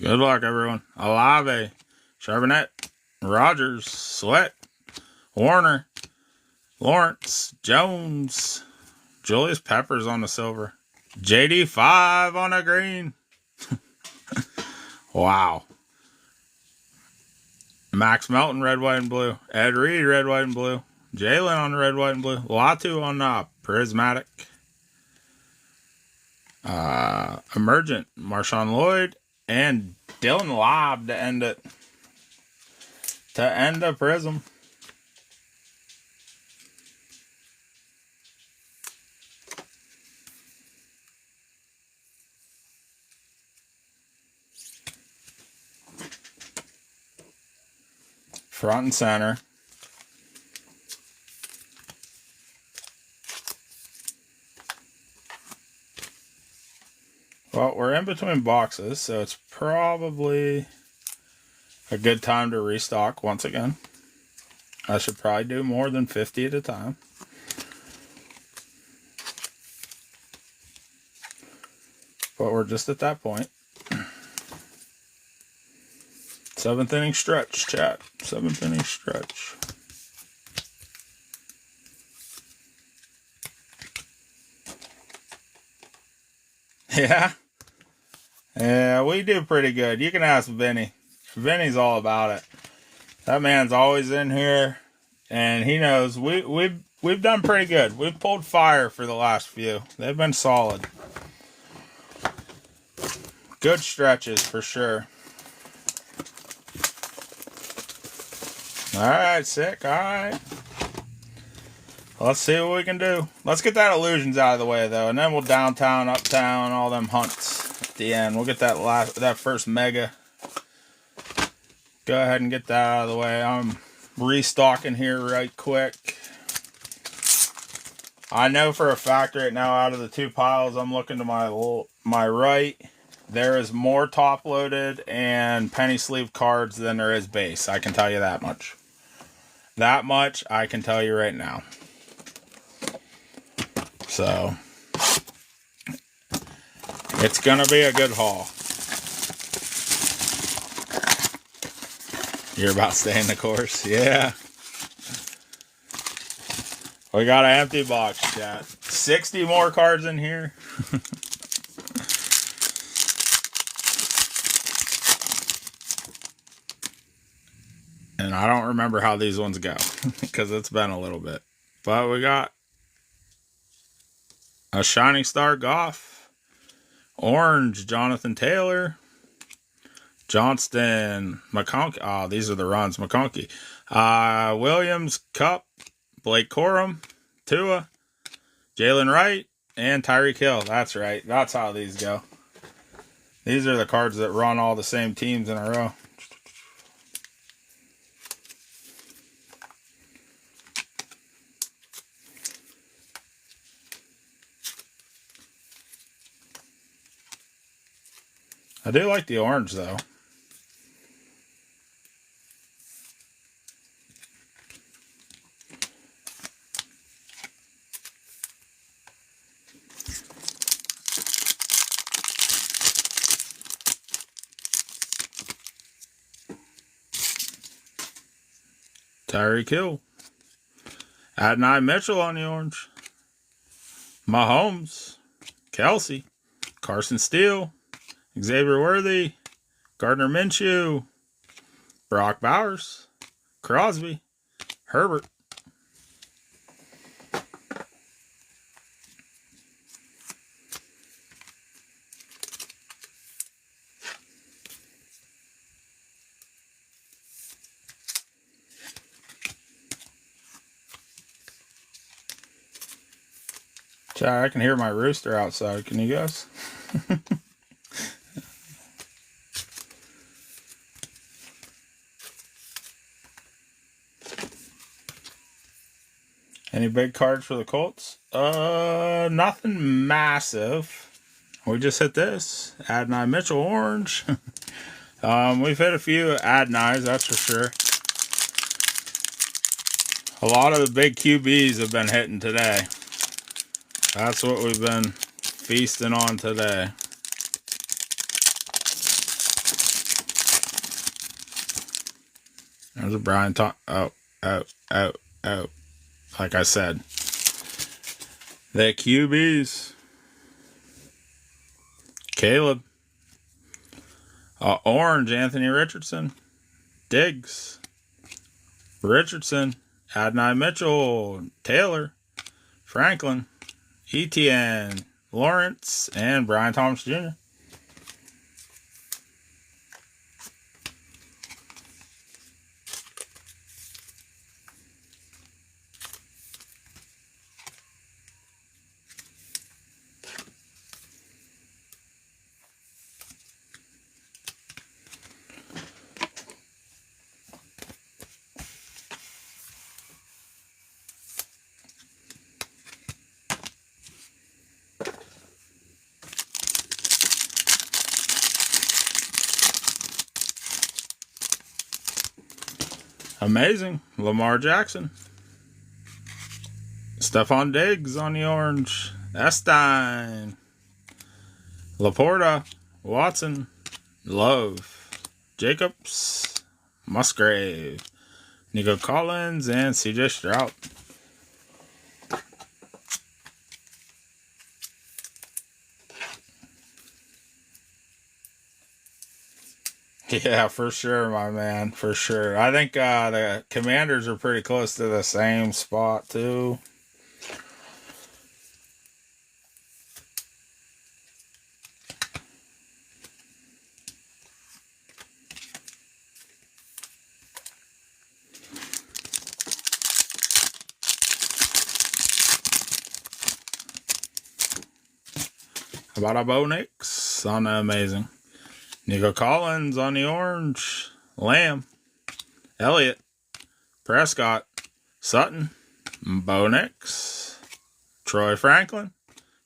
Good luck, everyone. Alave, Charbonnet, Rogers, Sweat, Warner, Lawrence, Jones, Julius Peppers on the silver, JD5 on the green. Wow. Max Melton, red, white, and blue. Ed Reed, red, white, and blue. Jalen on the red, white, and blue. Latu on the prismatic. Emergent, Marshawn Lloyd. And Dylan Lobb to end it. To end the Prism. Front and center. Well, we're in between boxes, so it's probably a good time to restock once again. I should probably do more than 50 at a time. But we're just at that point. 7th inning stretch, chat. 7th inning stretch. Yeah. Yeah, we do pretty good. You can ask Vinny. Vinny's all about it. That man's always in here, and he knows we've done pretty good. We've pulled fire for the last few. They've been solid. Good stretches for sure. All right, sick. All right. Let's see what we can do. Let's get that illusions out of the way, though, and then we'll downtown, uptown, all them hunts at the end. We'll get that first mega. Go ahead and get that out of the way. I'm restocking here right quick. I know for a fact right now, out of the two piles, I'm looking to my right. There is more top loaded and penny sleeve cards than there is base. I can tell you that much. That much I can tell you right now. So, it's going to be a good haul. You're about to stay in the course? Yeah. We got an empty box, chat. 60 more cards in here. And I don't remember how these ones go because it's been a little bit. But we got a Shining Star Goff, Orange Jonathan Taylor, Johnston McConkey. Oh, these are the runs. McConkey, Williams, Cup, Blake Corum, Tua, Jalen Wright, and Tyreek Hill. That's right. That's how these go. These are the cards that run all the same teams in a row. I do like the orange, though. Tyreek Hill. Adonai Mitchell on the orange. Mahomes. Kelsey. Carson Steele. Xavier Worthy. Gardner Minshew. Brock Bowers. Crosby. Herbert. Chat, I can hear my rooster outside. Can you guys? Any big cards for the Colts? Nothing massive. We just hit this. Adonai Mitchell orange. We've hit a few Adonais, that's for sure. A lot of the big QBs have been hitting today. That's what we've been feasting on today. There's a Brian Oh. Like I said. The QBs. Caleb. Orange, Anthony Richardson. Diggs. Richardson. Adonai Mitchell. Taylor. Franklin. Etienne, Lawrence, and Brian Thomas Jr. Amazing. Lamar Jackson. Stephon Diggs on the orange. Estein. Laporta. Watson. Love. Jacobs. Musgrave. Nico Collins and CJ Stroud. Yeah, for sure, my man. For sure. I think the Commanders are pretty close to the same spot, too. How about a Bo Nix on the amazing? Nico Collins on the orange. Lamb. Elliott. Prescott. Sutton. Bo Nix. Troy Franklin.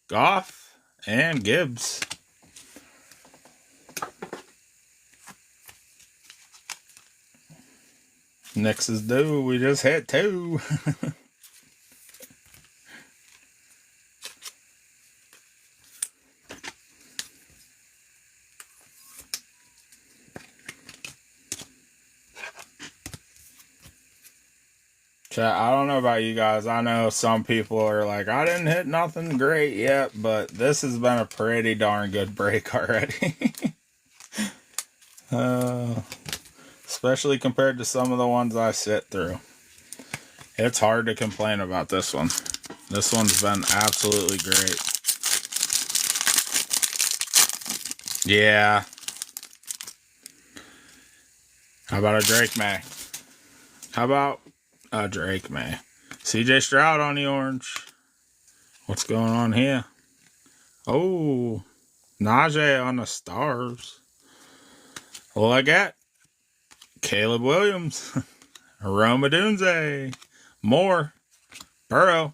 Goff. And Gibbs. Nix is due. We just hit 2. Chat, I don't know about you guys. I know some people are like, I didn't hit nothing great yet, but this has been a pretty darn good break already. Especially compared to some of the ones I sit through. It's hard to complain about this one. This one's been absolutely great. Yeah. How about a Drake May? How about a Drake May? CJ Stroud on the orange. What's going on here? Oh, Najee on the stars. Look at Caleb Williams. Rome Odunze. Moore. Burrow.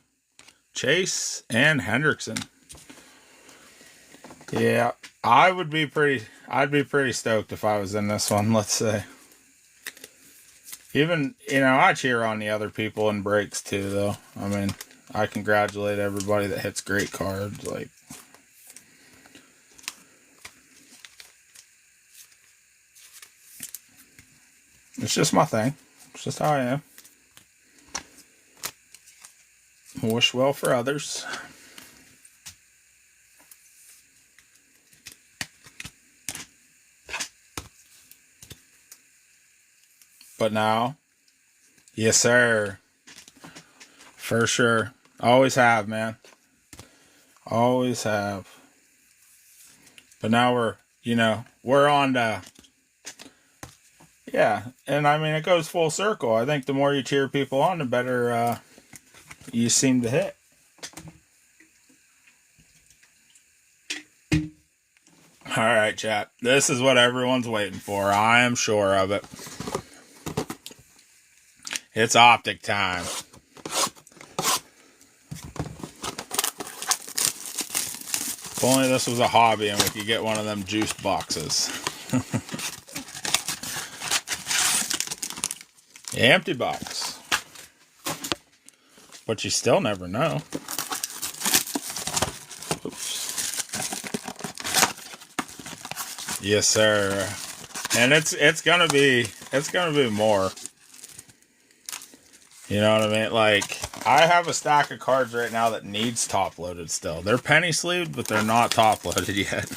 Chase. And Hendrickson. Yeah, I'd be pretty stoked if I was in this one, let's say. Even, I cheer on the other people in breaks too, though. I mean, I congratulate everybody that hits great cards. Like, it's just my thing. It's just how I am. Wish well for others. But now, yes, sir. For sure. Always have, man. Always have. But now we're on to, yeah. And I mean, it goes full circle. I think the more you cheer people on, the better you seem to hit. All right, chat. This is what everyone's waiting for. I am sure of it. It's optic time. If only this was a hobby and we could get one of them juiced boxes. The empty box. But you still never know. Oops. Yes, sir. And it's gonna be more. You know what I mean? Like, I have a stack of cards right now that needs top loaded still. They're penny sleeved, but they're not top loaded yet.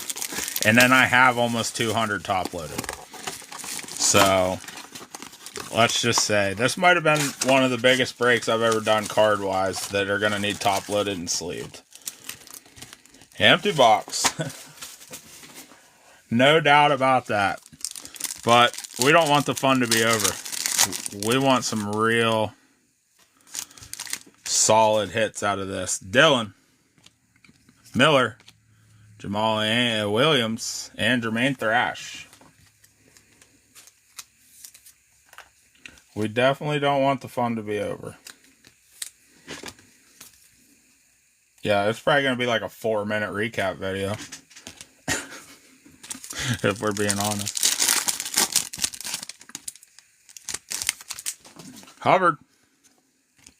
And then I have almost 200 top loaded. So, let's just say, this might have been one of the biggest breaks I've ever done card wise that are going to need top loaded and sleeved. Empty box. No doubt about that. But we don't want the fun to be over. We want some real solid hits out of this. Dylan, Miller, Jamal Williams, and Jermaine Thrash. We definitely don't want the fun to be over. Yeah, it's probably going to be like a 4-minute recap video. If we're being honest. Hubbard,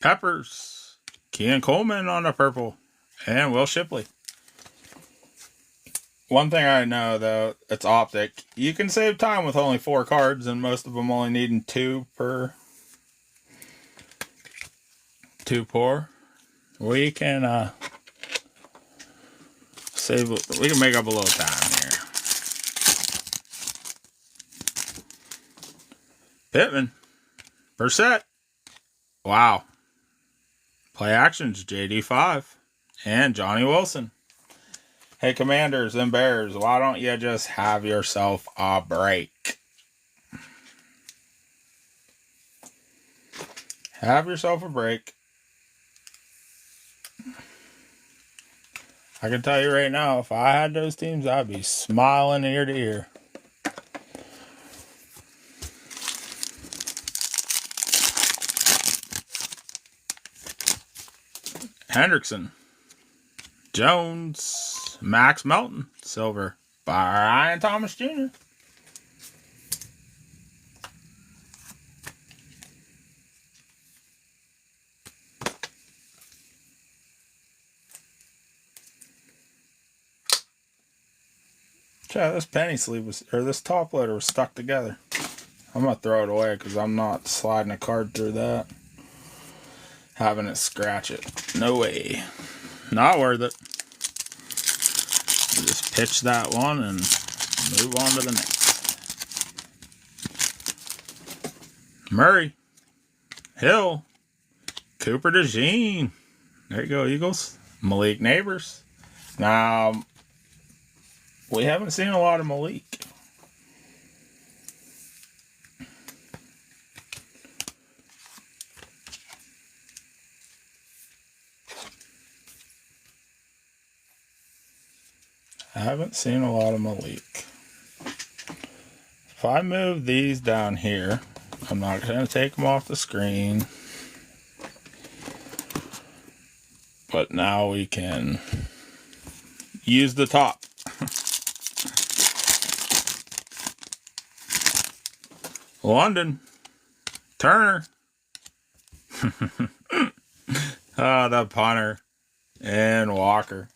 Peppers, Kean Coleman on the purple, and Will Shipley. One thing I know, though, it's optic. You can save time with only 4 cards, and most of them only needing 2 per. 2 per. We can save. We can make up a little time here. Pittman, Brissett. Wow. Play actions, JD5 and Johnny Wilson. Hey, Commanders and Bears, why don't you just have yourself a break? Have yourself a break. I can tell you right now, if I had those teams, I'd be smiling ear to ear. Hendrickson, Jones, Max Melton, silver, Brian Thomas Jr. This penny sleeve this top loader was stuck together. I'm gonna throw it away because I'm not sliding a card through that. Having it scratch it. No way. Not worth it. Just pitch that one and move on to the next. Murray. Hill. Cooper DeJean. There you go, Eagles. Malik Neighbors. Now, we haven't seen a lot of Malik. I haven't seen a lot of Malik. If I move these down here, I'm not going to take them off the screen. But now we can use the top. London. Turner. The punter. And Walker.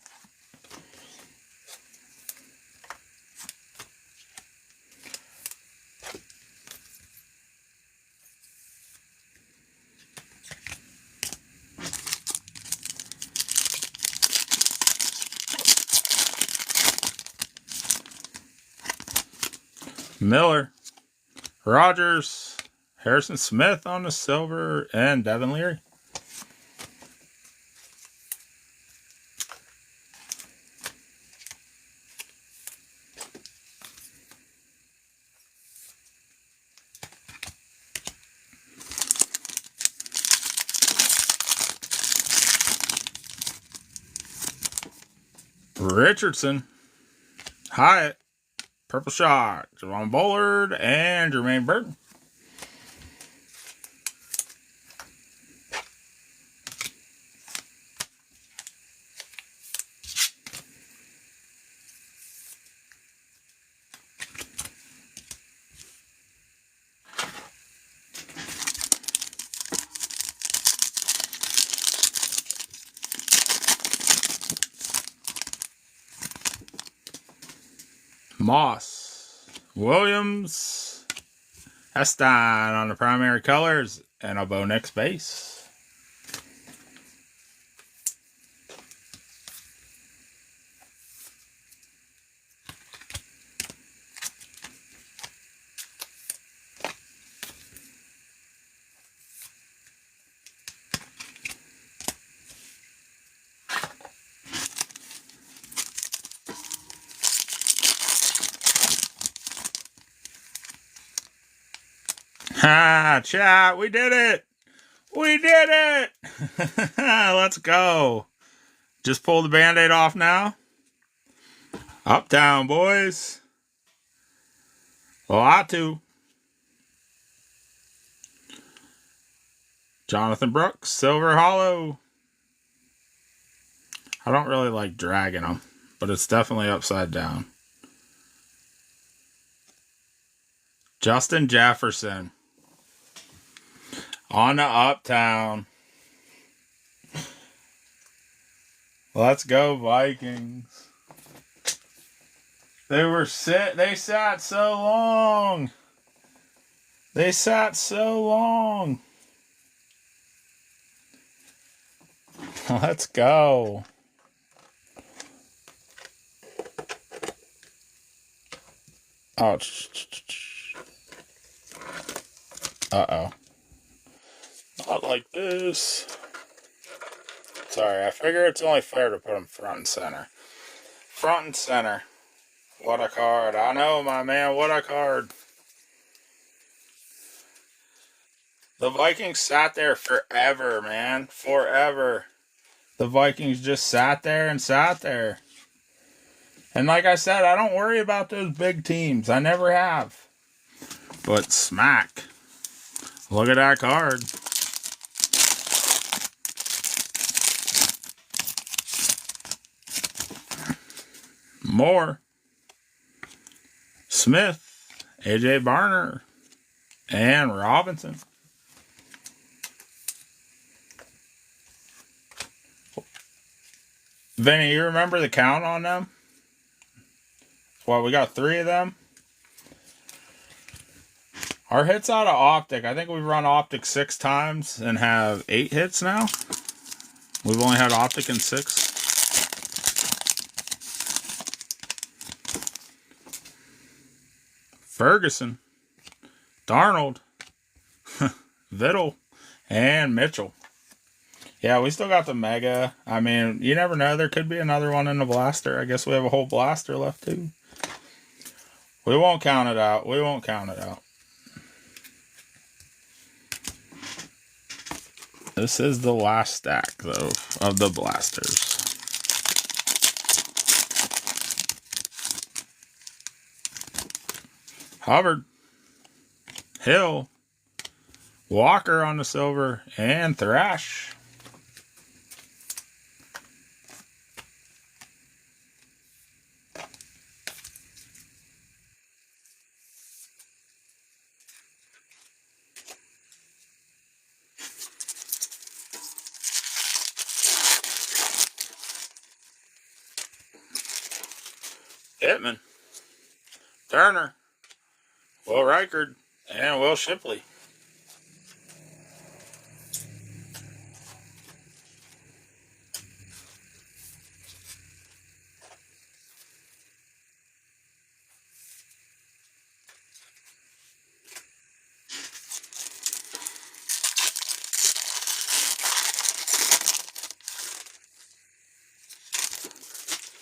Miller, Rogers, Harrison Smith on the silver, and Devin Leary. Richardson, Hyatt, Purple Shot, Javon Bullard, and Jermaine Burton. Moss, Williams, Hestein on the primary colors, and a Bo Nix base. Ha, chat, we did it! We did it! Let's go. Just pull the Band-Aid off now. Uptown, boys. Latu. Jonathan Brooks, Silver Hollow. I don't really like dragging them, but it's definitely upside down. Justin Jefferson. On to Uptown. Let's go Vikings. They sat so long. They sat so long. Let's go. Oh. Uh-oh. Not like this. Sorry, I figure it's only fair to put them front and center. Front and center. What a card. I know, my man. What a card. The Vikings sat there forever, man. Forever. The Vikings just sat there and sat there. And like I said, I don't worry about those big teams. I never have. But smack. Look at that card. Moore, Smith, AJ Barner, and Robinson. Vinny, you remember the count on them? Well, we got 3 of them. Our hits out of Optic, I think we've run Optic 6 times and have 8 hits now. We've only had Optic in 6. Ferguson, Darnold, Vittle, and Mitchell. Yeah, we still got the Mega. I mean, you never know. There could be another one in the blaster. I guess we have a whole blaster left, too. We won't count it out. We won't count it out. This is the last stack, though, of the blasters. Hubbard, Hill, Walker on the silver, and Thrash. Pittman, Turner, Will Reichard, and Will Shipley.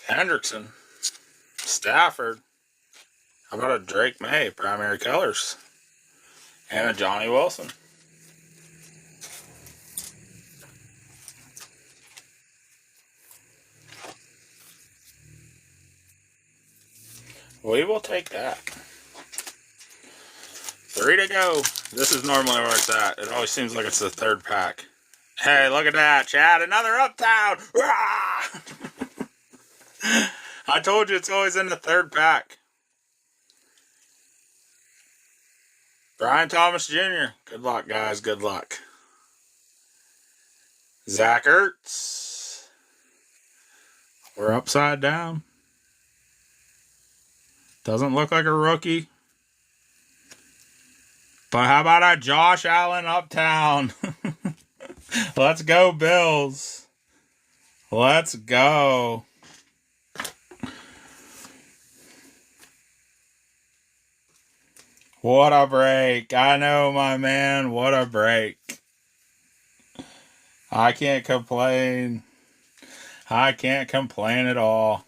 Hendrickson, Stafford. How about a Drake May, primary colors? And a Johnny Wilson. We will take that. 3 to go. This is normally where it's at. It always seems like it's the third pack. Hey, look at that, Chad. Another Uptown. I told you it's always in the third pack. Brian Thomas Jr. Good luck, guys. Good luck. Zach Ertz. We're upside down. Doesn't look like a rookie. But how about a Josh Allen Uptown? Let's go, Bills. Let's go. What a break. I know, my man. What a break. I can't complain. I can't complain at all.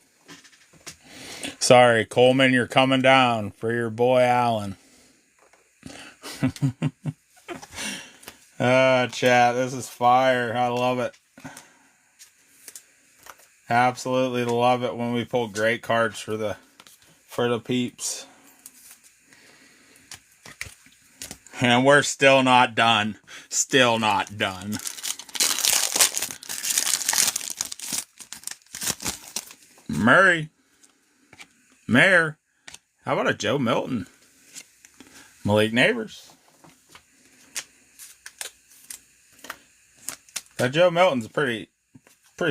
Sorry, Coleman, you're coming down for your boy Allen. Chat, this is fire. I love it. Absolutely love it when we pull great cards for the peeps. And we're still not done. Still not done. Murray. Mayer. How about a Joe Milton? Malik Neighbors. That Joe Milton's pretty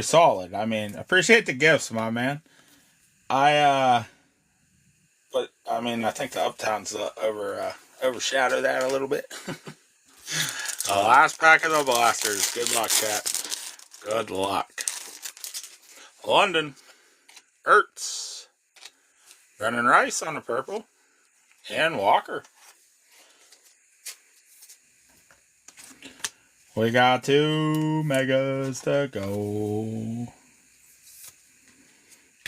solid. I mean, appreciate the gifts, my man. But I mean, I think the Uptowns overshadow that a little bit. The last pack of the blasters. Good luck, chat. Good luck. London. Ertz. Brennan Rice on the purple. And Walker. We got 2 megas to go.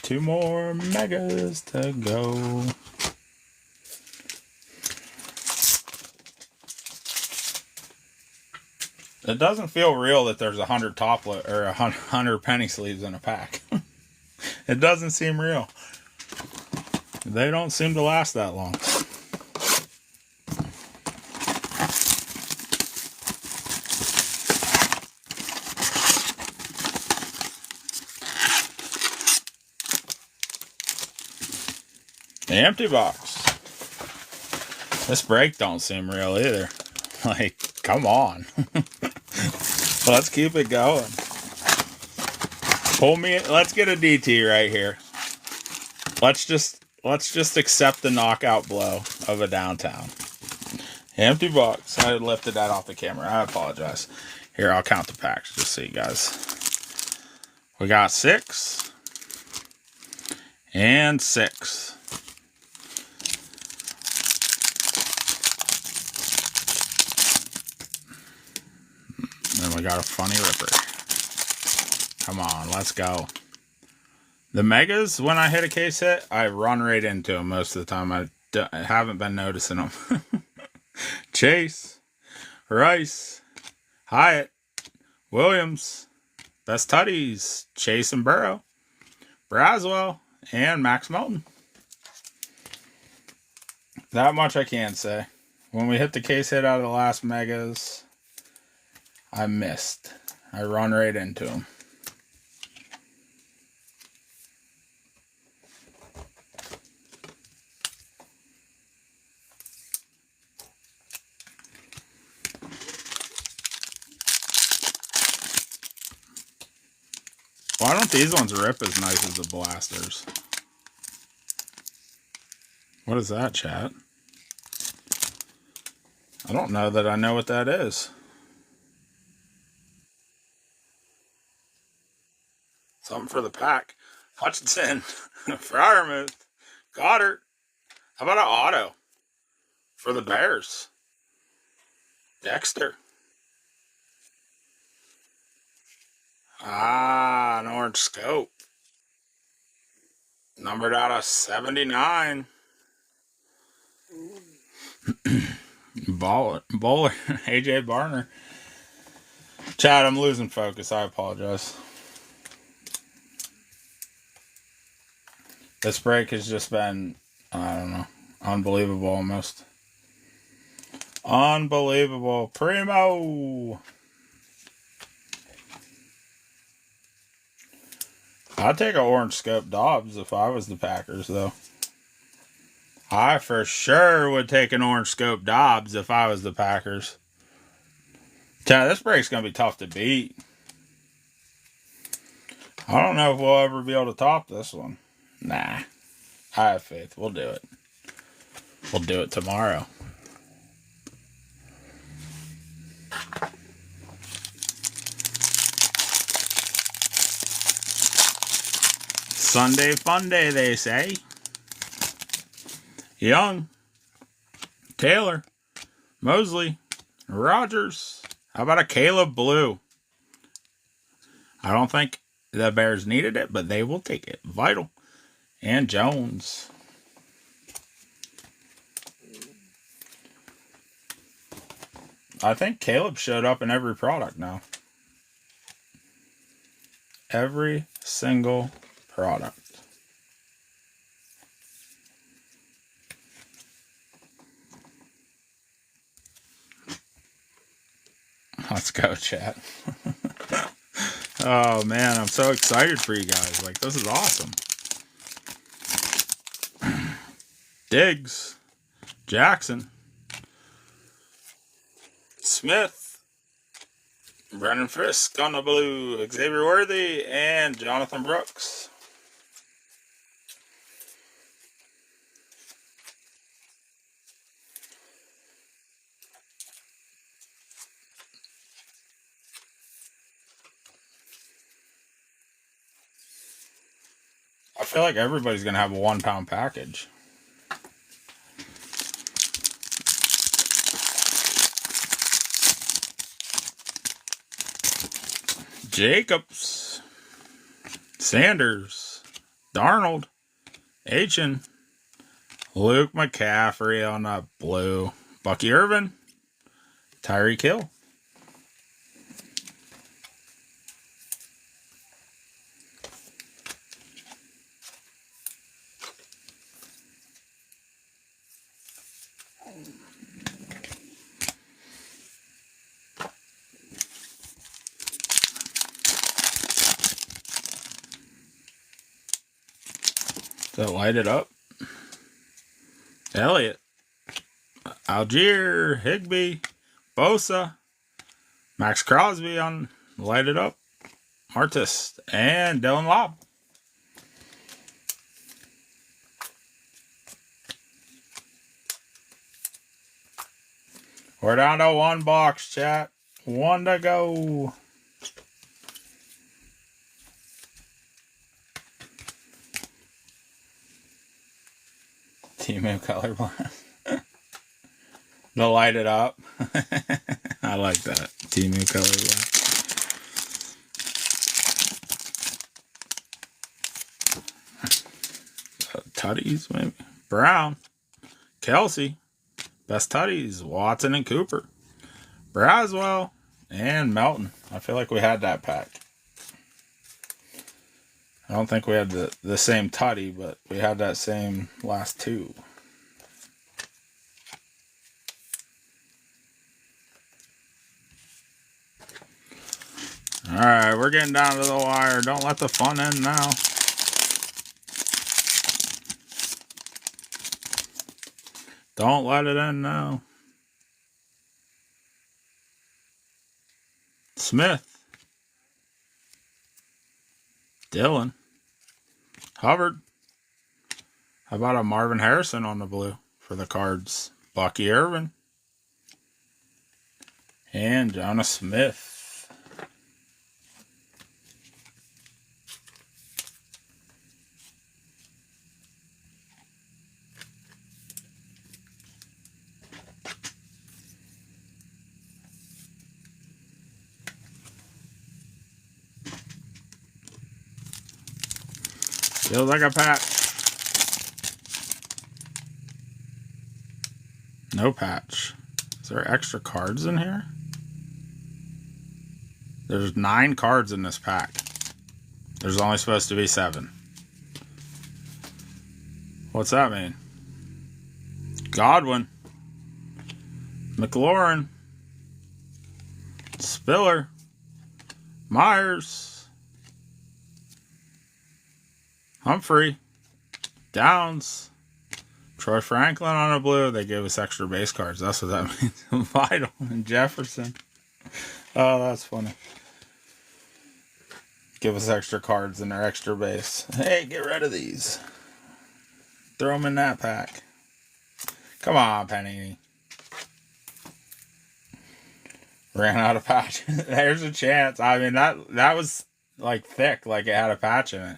2 more megas to go. It doesn't feel real that there's 100 toplet or 100 penny sleeves in a pack. It doesn't seem real. They don't seem to last that long. The empty box. This break don't seem real either. Like, come on. Let's keep it going. Let's get a DT right here. Let's just accept the knockout blow of a downtown. Empty box. I lifted that off the camera. I apologize. Here, I'll count the packs just so you guys. We got 6 and 6. Then we got a funny ripper. Come on, let's go. The megas, when I hit a case hit, I run right into them most of the time. I haven't been noticing them. Chase, Rice, Hyatt, Williams, Best Tutties, Chase and Burrow, Braswell, and Max Melton. That much I can say. When we hit the case hit out of the last megas, I missed. I run right into him. Why don't these ones rip as nice as the blasters? What is that, chat? I don't know that I know what that is. Something for the pack. Hutchinson. Fryermuth. Goddard. How about an auto? For the Bears. Dexter. Ah, an orange scope. Numbered out of 79. Bowler. AJ Barner. Chad, I'm losing focus. I apologize. This break has just been, I don't know, unbelievable almost. Unbelievable. Primo. I'd take an orange scope Dobbs if I was the Packers, though. I for sure would take an orange scope Dobbs if I was the Packers. Chad, this break's going to be tough to beat. I don't know if we'll ever be able to top this one. Nah. I have faith. We'll do it. We'll do it tomorrow. Sunday fun day, they say. Young. Taylor. Mosley. Rogers. How about a Caleb Blue? I don't think the Bears needed it, but they will take it. Vital. And Jones. I think Caleb showed up in every product now. Every single product. Let's go, chat. Oh, man, I'm so excited for you guys. Like, this is awesome. Diggs. Jackson. Smith. Brennan Frisk on the blue. Xavier Worthy and Jonathan Brooks. I feel like everybody's going to have a 1 pound package. Jacobs. Sanders. Darnold. Achen. Luke McCaffrey on the blue. Bucky Irvin. Tyreek Hill. So light it up. Elliott. Algier. Higbee. Bosa. Max Crosby on light it up. Artist. And Dylan Lobb. We're down to 1 box, chat. 1 to go. Teammate colorblind. They'll light it up. I like that. Teammate colorblind. Tutties, maybe. Brown. Kelsey. Best Tutties. Watson and Cooper. Braswell. And Melton. I feel like we had that pack. I don't think we had the same Tutty, but we had that same last 2. right, we're getting down to the wire. Don't let the fun end now. Don't let it end now. Smith. Dylan. Hubbard. How about a Marvin Harrison on the blue for the Cards? Bucky Irvin. And Jonah Smith. Feels like a patch. No patch. Is there extra cards in here? There's 9 cards in this pack. There's only supposed to be 7. What's that mean? Godwin. McLaurin. Spiller. Myers. Humphrey, Downs, Troy Franklin on a blue. They gave us extra base cards. That's what that means. Vital and Jefferson. Oh, that's funny. Give us extra cards in their extra base. Hey, get rid of these. Throw them in that pack. Come on, Panini. Ran out of patch. There's a chance. I mean, that was like thick, like it had a patch in it.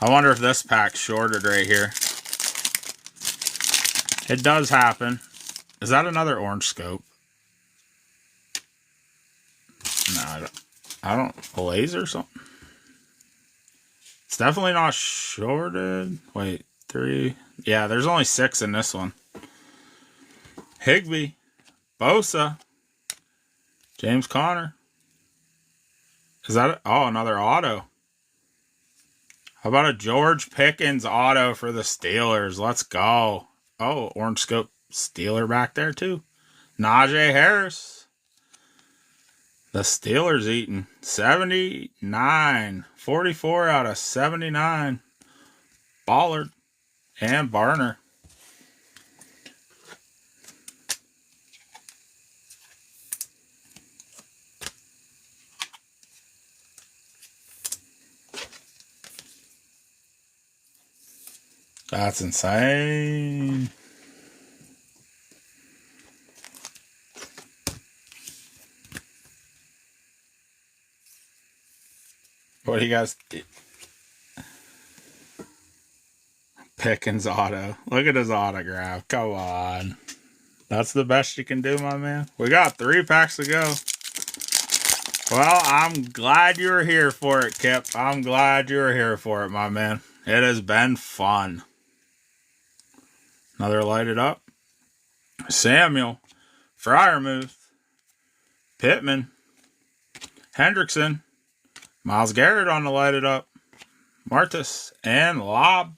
I wonder if this pack's shorted right here. It does happen. Is that another orange scope? No, I don't. A laser or something? It's definitely not shorted. Wait, 3. Yeah, there's only 6 in this one. Higbee. Bosa. James Conner. Is that another auto? How about a George Pickens auto for the Steelers? Let's go. Oh, orange scope Steeler back there too. Najee Harris. The Steelers eating. 79. 44 out of 79. Ballard and Barner. That's insane. What do you guys do? Pickens auto. Look at his autograph. Come on. That's the best you can do, my man. We got 3 packs to go. Well, I'm glad you were here for it, Kip. I'm glad you were here for it, my man. It has been fun. Another lighted up. Samuel. Freiermuth. Pittman. Hendrickson. Myles Garrett on the lighted up. Martis. And Lob.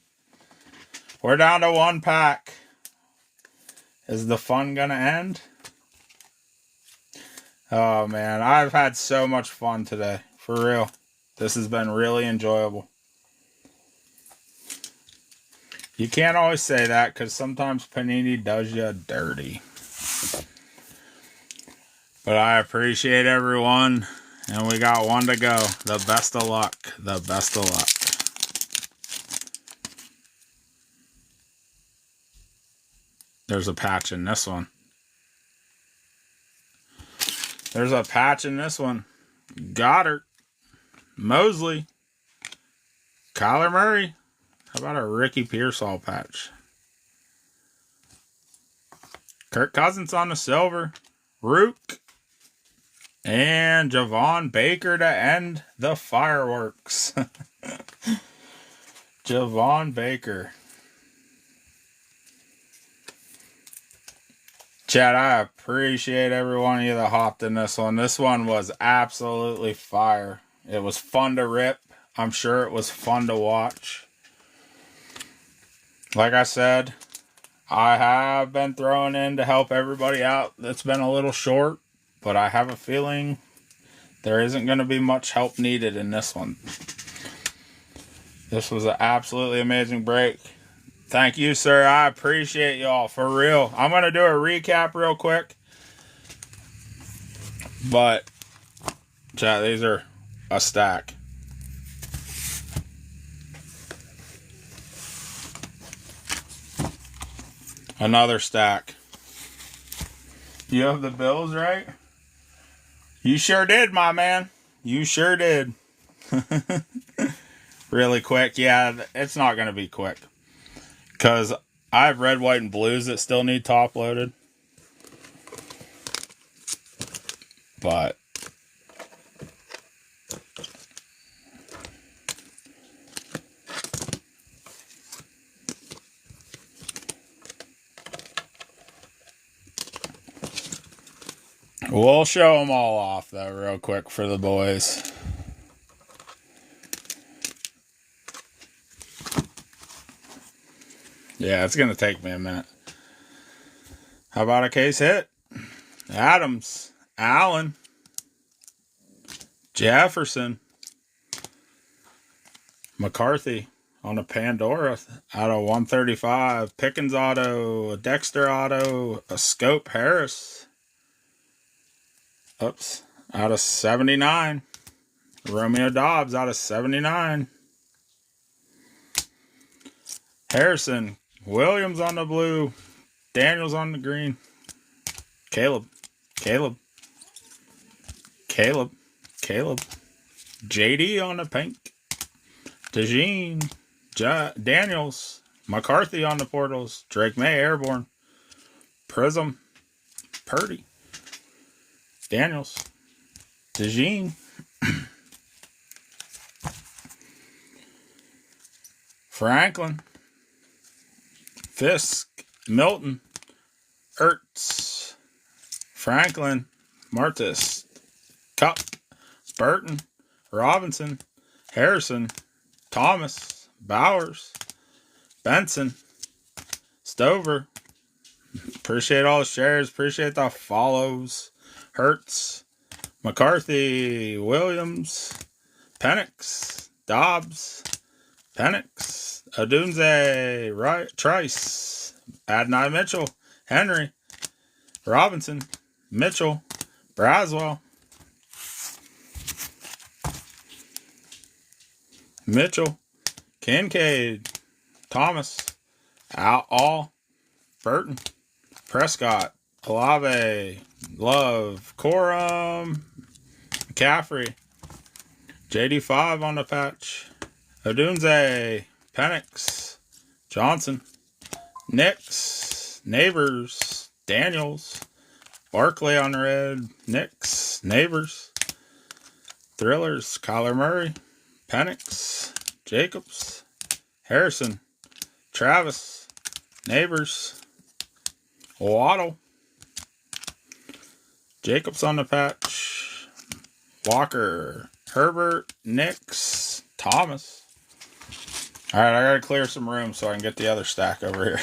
We're down to 1 pack. Is the fun going to end? Oh, man. I've had so much fun today. For real. This has been really enjoyable. You can't always say that because sometimes Panini does you dirty. But I appreciate everyone. And we got 1 to go. The best of luck. The best of luck. There's a patch in this one. There's a patch in this one. Goddard. Mosley. Kyler Murray. How about a Ricky Pearsall patch? Kirk Cousins on the silver. Rook. And Javon Baker to end the fireworks. Javon Baker. Chad, I appreciate every one of you that hopped in this one. This one was absolutely fire. It was fun to rip. I'm sure it was fun to watch. Like I said, I have been thrown in to help everybody out that's been a little short, but I have a feeling There isn't going to be much help needed in this one. This was an absolutely amazing break. Thank you, sir. I appreciate y'all, for real. I'm going to do a recap real quick. But, chat, these are a stack. Another stack. You have the bills, right? You sure did, my man. You sure did. Really quick. Yeah, it's not going to be quick. Because I have red, white, and blues that still need top loaded. But we'll show them all off, though, real quick for the boys. Yeah, it's going to take me a minute. How about a case hit? Adams, Allen, Jefferson, McCarthy on a Pandora out of 135, Pickens auto, a Dexter auto, a Scope Harris. Oops, out of 79. Romeo Dobbs out of 79. Harrison, Williams on the blue, Daniels on the green. Caleb, JD on the pink. DeJean, Daniels, McCarthy on the portals. Drake May, airborne. Prism, Purdy, Daniels, DeJean. Franklin, Fisk, Milton, Ertz, Franklin, Martis, Cup, Burton, Robinson, Harrison, Thomas, Bowers, Benson, Stover. Appreciate all the shares. Appreciate the follows. Hertz, McCarthy, Williams, Penix, Dobbs, Penix, Odunze, Trice, Adonai Mitchell, Henry, Robinson, Mitchell, Braswell, Mitchell, Kincaid, Thomas, All, Burton, Prescott, Olave, Love, Corum, McCaffrey, JD5 on the patch, Odunze, Penix, Johnson, Nix, Neighbors, Daniels, Barkley on the red, Nix, Neighbors, Thrillers, Kyler Murray, Penix, Jacobs, Harrison, Travis, Neighbors, Waddle, Jacobs on the patch, Walker, Herbert, Nix, Thomas. All right, I got to clear some room so I can get the other stack over here.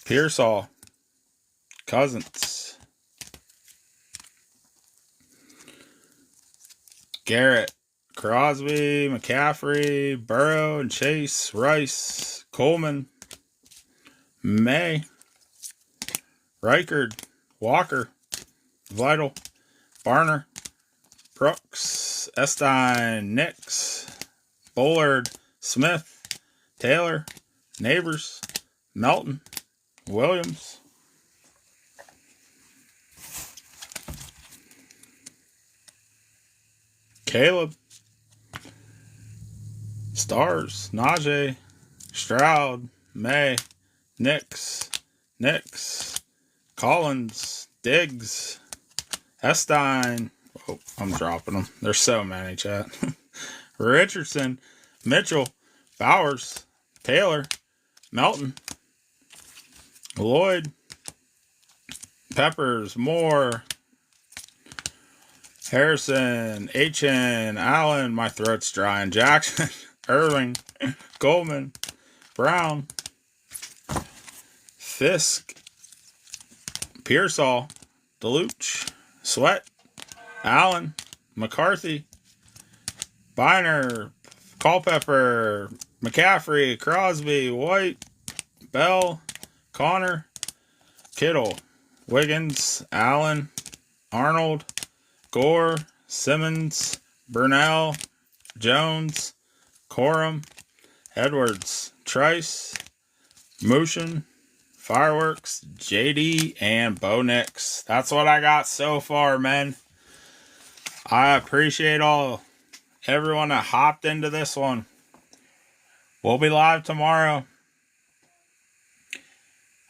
Pearsall, Cousins, Garrett, Crosby, McCaffrey, Burrow and Chase, Rice, Coleman, May, Reichard, Walker, Vital, Barner, Brooks, Estine, Nix, Bullard, Smith, Taylor, Neighbors, Melton, Williams, Caleb, Stars, Najee, Stroud, May, Nix, Collins, Diggs, Estine. Oh, I'm dropping them. There's so many, chat. Richardson, Mitchell, Bowers, Taylor, Melton, Lloyd, Peppers, Moore, Harrison, H.N., Allen, my throat's drying, Jackson, Irving, Goldman, Brown, Fisk, Pearsall, DeLuch, Sweat, Allen, McCarthy, Biner, Culpepper, McCaffrey, Crosby, White, Bell, Connor, Kittle, Wiggins, Allen, Arnold, Gore, Simmons, Burnell, Jones, Corum, Edwards, Trice, Motion, Fireworks, JD, and Bo Nix. That's what I got so far, man. I appreciate everyone that hopped into this one. We'll be live tomorrow.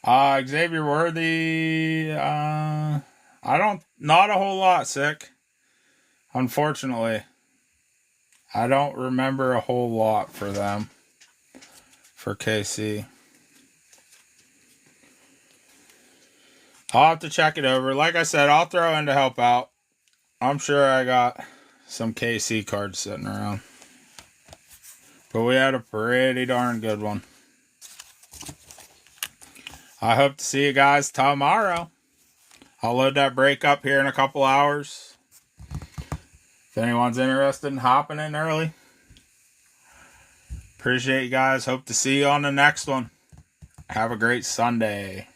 Xavier Worthy, not a whole lot sick. Unfortunately. I don't remember a whole lot for them. For KC. I'll have to check it over. Like I said, I'll throw in to help out. I'm sure I got some KC cards sitting around. But we had a pretty darn good one. I hope to see you guys tomorrow. I'll load that break up here in a couple hours. If anyone's interested in hopping in early. Appreciate you guys. Hope to see you on the next one. Have a great Sunday.